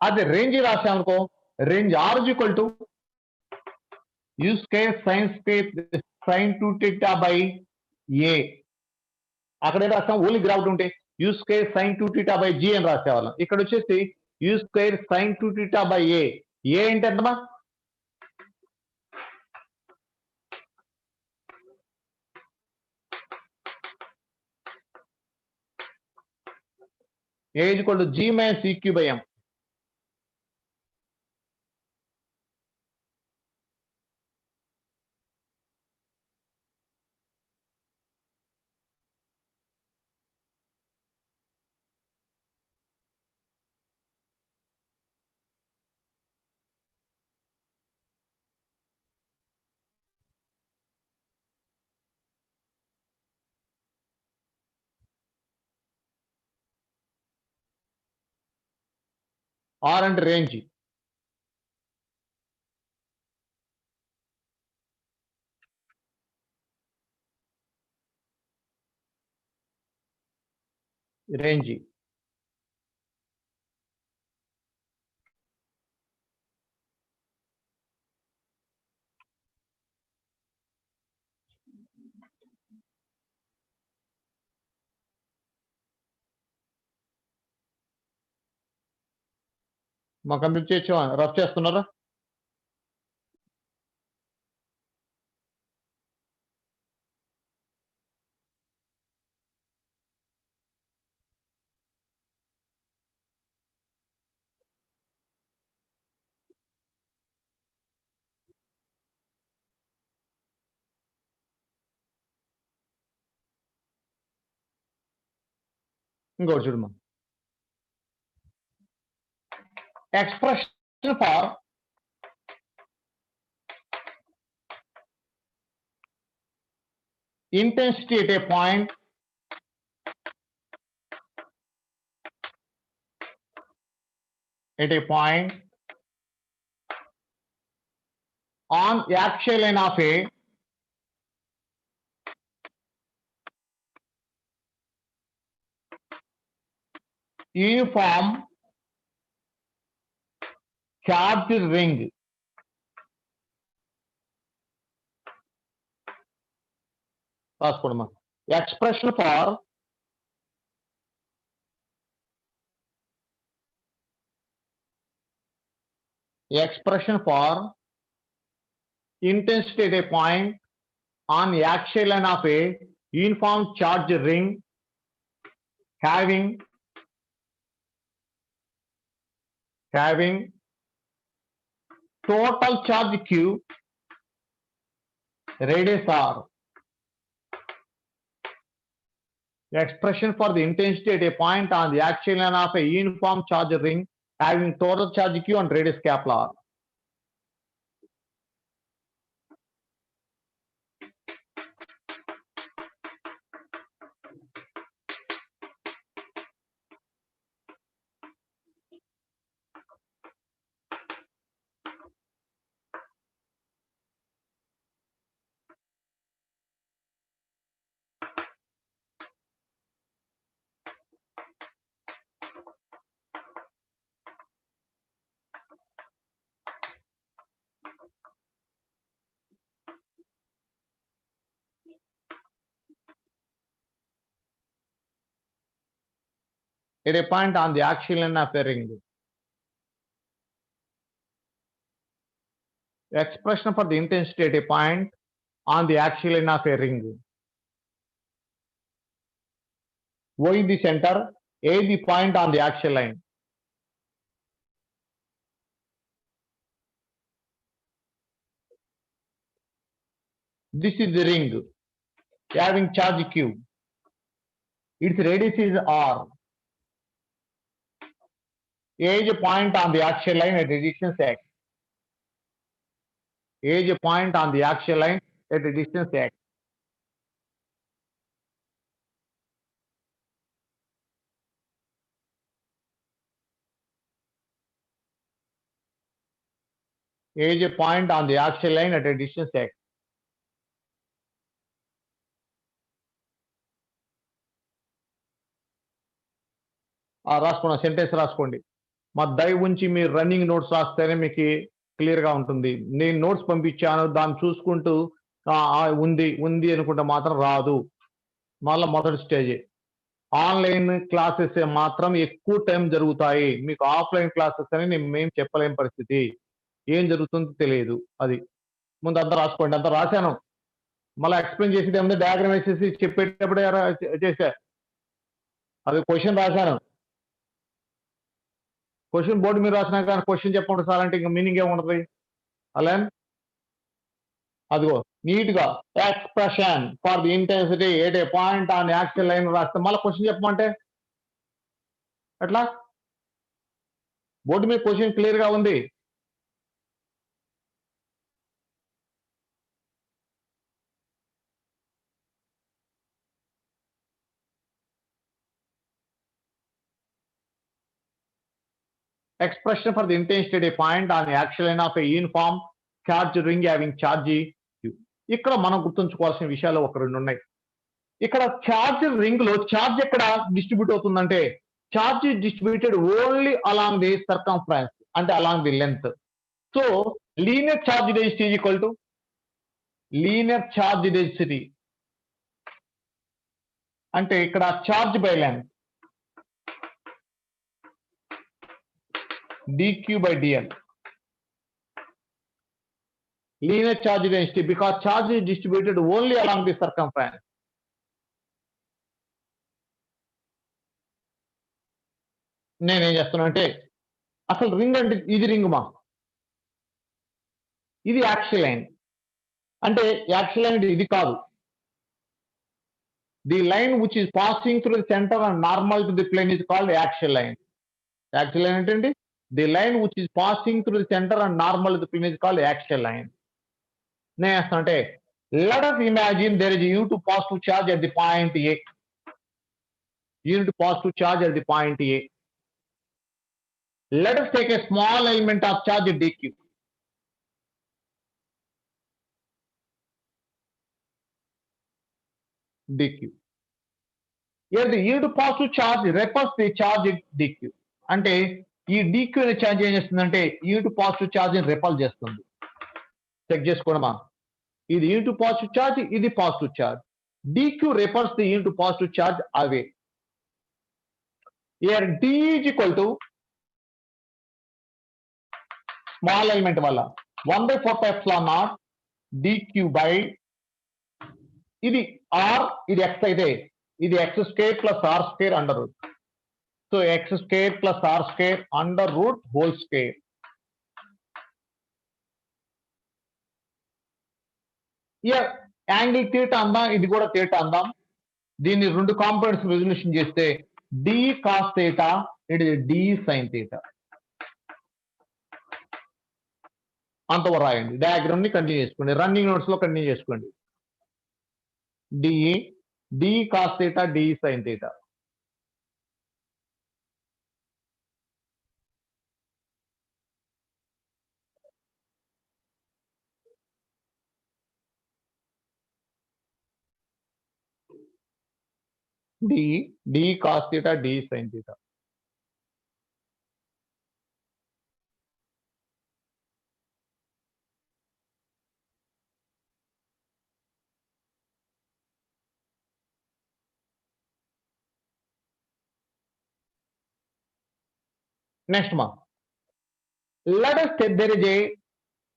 అదే రేంజ్ రాసామనుకో, range R is equal to U square sine 2θ by A. అక్కడ ఏం రాస్తాం, ఓన్లీ గ్రావిటీ ఉంటే U square sine 2θ by G అని రాసేవాళ్ళం. ఇక్కడ వచ్చేసి U square sine 2θ by A. A అంటే ఎంతమా? A is equal to G minus EQ by M. R అంటే రేంజ్. రేంజ్ మా కంప్లీట్ చేయొచ్చు, రఫ్ చేస్తున్నారా? ఇంకోటి చూడమ్మా, expression for intensity at a point on the axial line of a uniform charged ring. రాసుకోండి. Expression for intensity at a point on the axial line of a uniform charge ring having total charge q, radius r. Expression for the intensity at a point on the axial line of a uniform charge ring having total charge q and radius capital R. At a point on the axial line of a ring. Expression for the intensity at a point on the axial line of a ring. O is the center, A is the point on the axial line. This is the ring having charge q. Its radius is r. A is a point on the axial line at a distance x. A is a point on the axial line at a distance x. A is a point on the axial line at a distance x. రాసుకోండి, sentence రాసుకోండి. మా దయ ఉంచి మీరు running notes రాస్తేనే మీకు క్లియర్గా ఉంటుంది. నేను నోట్స్ పంపించాను దాన్ని చూసుకుంటూ ఉంది ఉంది అనుకుంటే మాత్రం రాదు. మళ్ళీ మొదటి స్టేజ్ ఆన్లైన్ క్లాసెస్ మాత్రం ఎక్కువ టైం జరుగుతాయి. మీకు ఆఫ్లైన్ క్లాసెస్ అని మేము చెప్పలేని పరిస్థితి. ఏం జరుగుతుందో తెలియదు. అది ముందు అంతా రాసుకోండి. అంతా రాశాను. మళ్ళీ ఎక్స్ప్లెయిన్ చేసేది ఏముంది, డయాగ్రామ్ వేసేసి చెప్పేటప్పుడే చేశా. అది క్వశ్చన్ రాశాను. క్వశ్చన్ బోర్డు మీద రాసినా కానీ క్వశ్చన్ చెప్పండి సార్ అంటే ఇంకా మీనింగ్ ఏముంటది? అలా అదిగో నీట్ గా expression for the intensity at a point on actual line రాస్తే మళ్ళీ క్వశ్చన్ చెప్పమంటే ఎట్లా? బోర్డు మీద క్వశ్చన్ క్లియర్ గా ఉంది. Expression for the intensity at a point on the actual line of a uniform charge ring having charge Q. ఇక్కడ మనం గుర్తుంచుకోవాల్సిన విషయాలు ఒక రెండు ఉన్నాయి. ఇక్కడ ఛార్జ్ రింగ్ లో ఛార్జ్ ఎక్కడ డిస్ట్రిబ్యూట్ అవుతుందంటే charge distributed only along the circumference అంటే along the length. So linear charge density is equal to linear charge density అంటే ఇక్కడ charge by length dq by dl. Linear charge density because charge is distributed only along the circumference. నేనేం చేస్తున్నా అంటే అసలు ring అంటే ఇది ring మా ఇది యాక్సిల్ లైన్ అంటే యాక్సిల్ లైన్ ఇది కాదు. The line which is passing through the centre and normal to the plane is called axial line. Axial line ఏంటండి? The line which is passing through the center and normal to the plane is called axial line. Next, let us imagine there is a U2 positive charge at the point A. Unit positive charge at the point A. Let us take a small element of charge dq. dq. Here the unit positive charge repels the charge dq. అంటే ఈ dq అనే charge ఏం చేస్తుందంటే unit positive charge ని ripple చేస్తుంది. Check చేసుకోవడమా? ఇది unit positive charge, ఇది positive charge. dq repulse the unit positive charge away. Here d is equal to small element వల్ల 1/4 dq బై ఇది r ఇది x అయితే ఇది x square plus r square under route. So x square plus r square under root whole square. Here angle theta andam, ఇది కూడా theta andam. దీన్ని రెండు components resolution చేస్తే d cos theta, it is d sin theta. అంతవరకు రాయండి. Diagram ని continue చేసుకోండి. Running notes లో కంటిన్యూ చేసుకోండి. d cos theta, d sin theta. d cos theta, d sin theta. Next one. Let us say there is a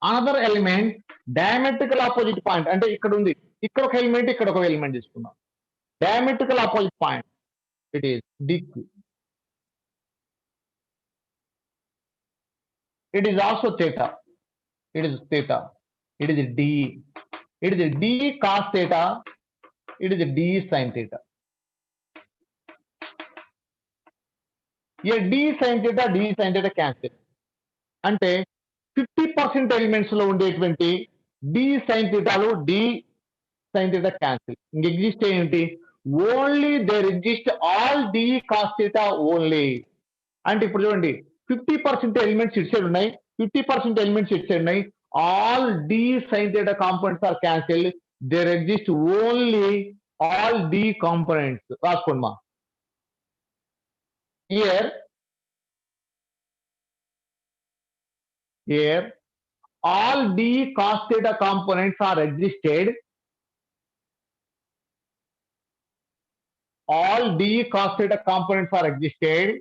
another element diametrical opposite point. అంటే ఇక్కడ ఉంది, ఇక్కడ ఒక ఎలిమెంట్, ఇక్కడ ఒక ఎలిమెంట్ తీసుకున్నాం. Diametrical opposite point. It is dq. It is also theta. It is theta. It is d. It is d cos theta. It is d sin theta. Here d sin theta, d sin theta cancel. అంటే 50% elements లో ఉండేటువంటి d sin thetaలు d sin theta cancel. ఇంక exist ఏంటి? Only there exist all d cos theta only. అంటే ఇప్పుడు చూడండి 50% elements ఇటు సైడ్ ఉన్నాయి, 50% ఎలిమెంట్స్ ఇటు సైడ్ ఉన్నాయి. All d sin theta components are cancel. There exist only all d components. రాసుకోండి మా. Here here all d cos theta components are existed. All d cos theta components are existed.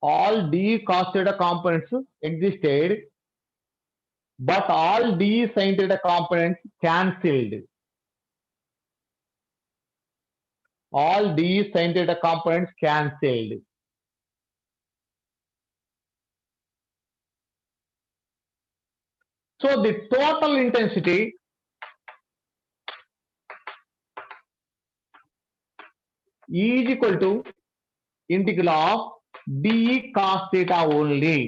All d cos theta components existed, but all d sin theta components cancelled. All d sin theta components cancelled. So the total intensity is equal to integral of d cos theta only.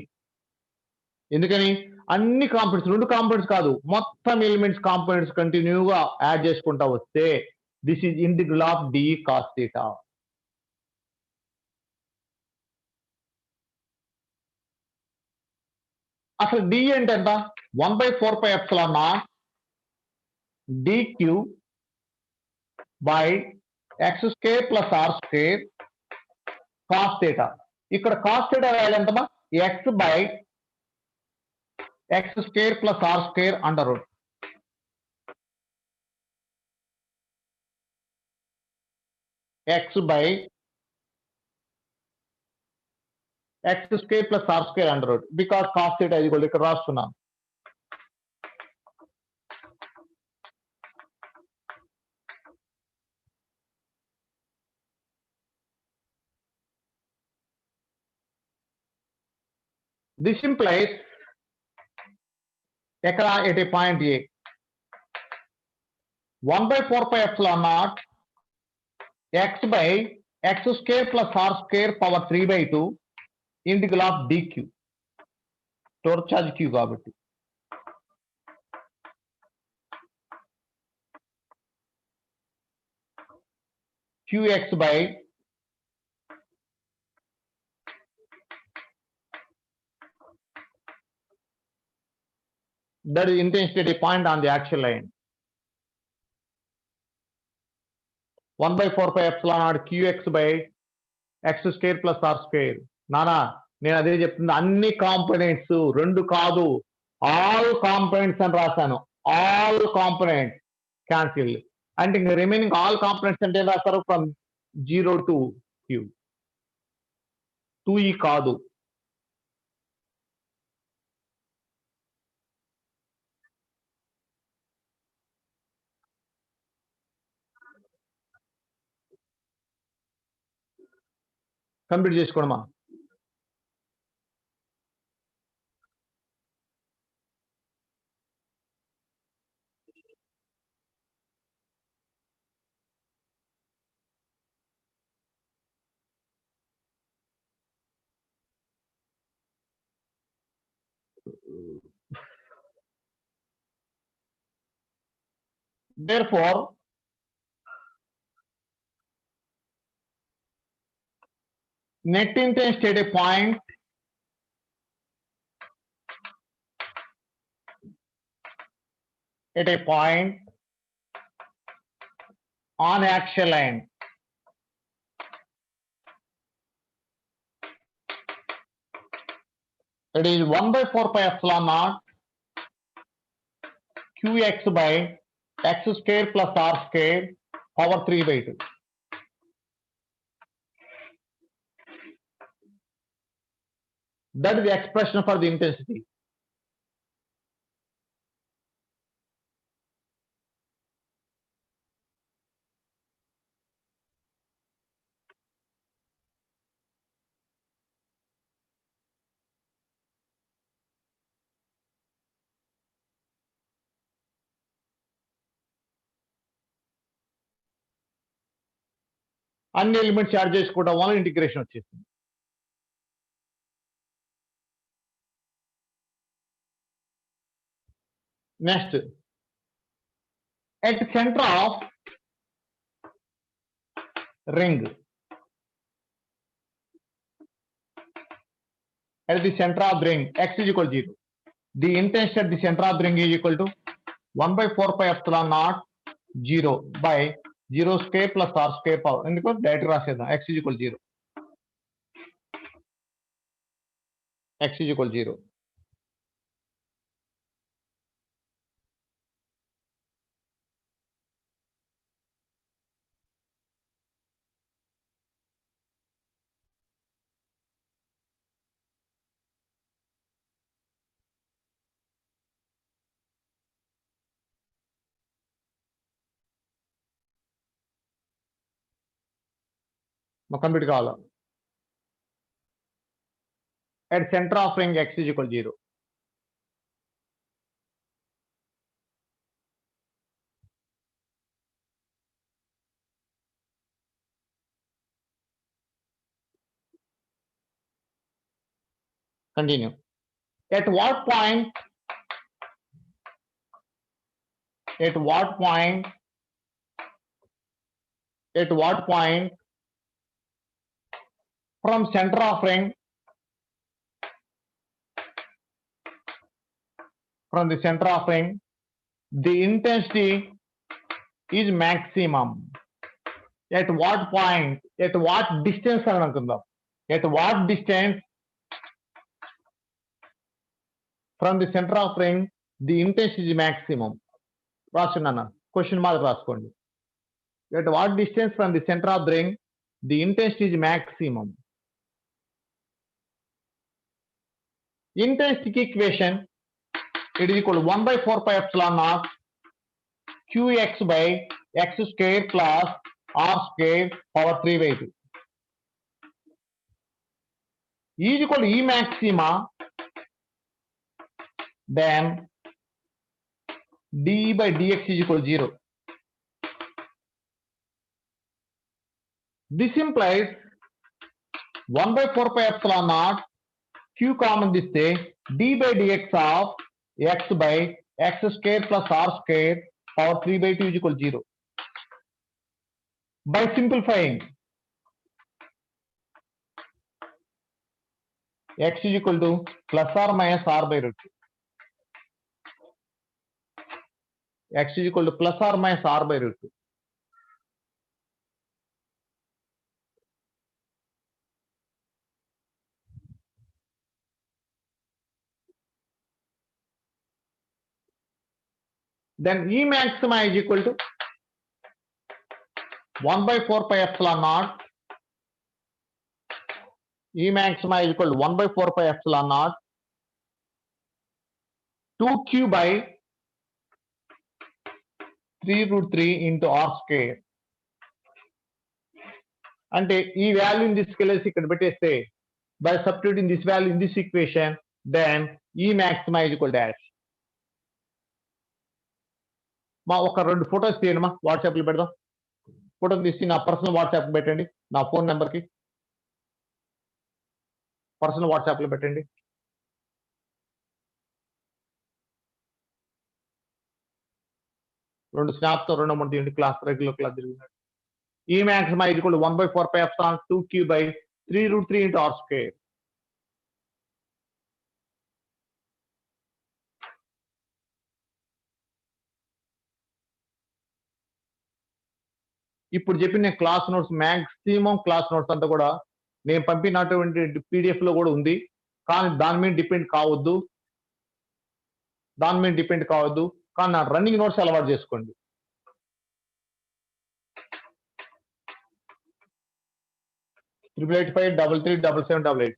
ఎందుకని అన్ని components, రెండు components కాదు, మొత్తం elements components కంటిన్యూగా add చేసుకుంటా వస్తే this is integral of D cos theta. అసలు D అంటే ఎంత? 1/4πε0 dq by x square plus R square cos theta. ఇక్కడ కాస్ థీటా వాల్యూ ఎంతమా? x by x square plus R square under root. x by x square plus R square under root, because cos theta ఇది కూడా ఇక్కడ రాస్తున్నాను. This implies ఎక్కడ at a point A 1/4πε0 x by x square plus r square power 3/2 integral of dq. Store charge q కాబట్టి qx by that is intensity point on the axial line. 1/4πε0 qx by x square plus r square. నానా నేను అదే చెప్తుంది, అన్ని components, రెండు కాదు, all components అని రాశాను. ఆల్ కాంపోనెంట్స్ క్యాన్సిల్ అంటే ఇంకా రిమైనింగ్ ఆల్ కాంపోనెంట్స్ అంటే రాస్తారు ఫ్రమ్ 0 to q. 2e కాదు. Complete చేసుకోవడమా? Therefore, net intensity at a point on axial line it is 1/4πε0 qx by x square plus r square power 3/2. That is the expression for the intensity. అన్ని elements add చేసుకోవడం వల్ల integration వచ్చేసింది. Next, at center of ring, at the center of ring x is equal to 0. the intensity at the center of the ring is equal to 1 by 4 pi epsilon naught 0 by 0 square plus r square power. ఎందుకు direct రాసేద్దాం. x is equal 0. x is equal 0. Complete కావాలి. At center of ring x is equal 0. Continue. At what point from center of ring, the intensity is maximum. At what point, at what distance అని అనుకుందాం. At what distance from the center of ring the intensity is maximum. రాసున్నాను, question mark రాసుకోండి. At what distance from the center of the ring the intensity is maximum. Intensity equation, it is equal to 1 by 4 pi epsilon naught qx by x square plus r square power 3 by 2 is equal to E maxima, then d by dx is equal to 0. This implies 1 by 4 pi epsilon naught q common this day d by dx of x by x square plus r square power 3 by 2 is equal to 0. By simplifying, x is equal to plus or minus r by root 2. X is equal to plus or minus r by root 2. Then E maxima is equal to 1 by 4 pi epsilon naught. E maxima is equal to 1 by 4 pi epsilon naught 2q by 3 root 3 into r square. అంటే ఈ వాల్యూని తీసుకెళ్ళేసి ఇక్కడ పెట్టేస్తే by substituting this value in this equation, then E maxima is equal to dash. మా ఒక 2 photos తీయండి మా, వాట్సాప్లో పెడదాం. ఫోటో తీసి నా పర్సనల్ వాట్సాప్ పెట్టండి, నా ఫోన్ నెంబర్కి పర్సనల్ వాట్సాప్లో పెట్టండి. రెండు స్నాప్తో 2 3 తీయండి, క్లాస్ రెగ్యులర్ క్లాస్ జరిగినట్టు. E maxima is equal to 1 by 4 pi epsilon 2q by 3 root 3 into r square. ఇప్పుడు చెప్పిన class notes, maximum class notes అంతా కూడా నేను పంపినటువంటి PDF లో కూడా ఉంది. కానీ దాని మీద డిపెండ్ కావద్దు, కానీ నా రన్నింగ్ నోట్స్ అలవాటు చేసుకోండి. ట్రిపుల్ 85 33 77 88.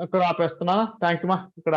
ఇక్కడ ఆపేస్తున్నా. థ్యాంక్ యూ మా. ఇక్కడ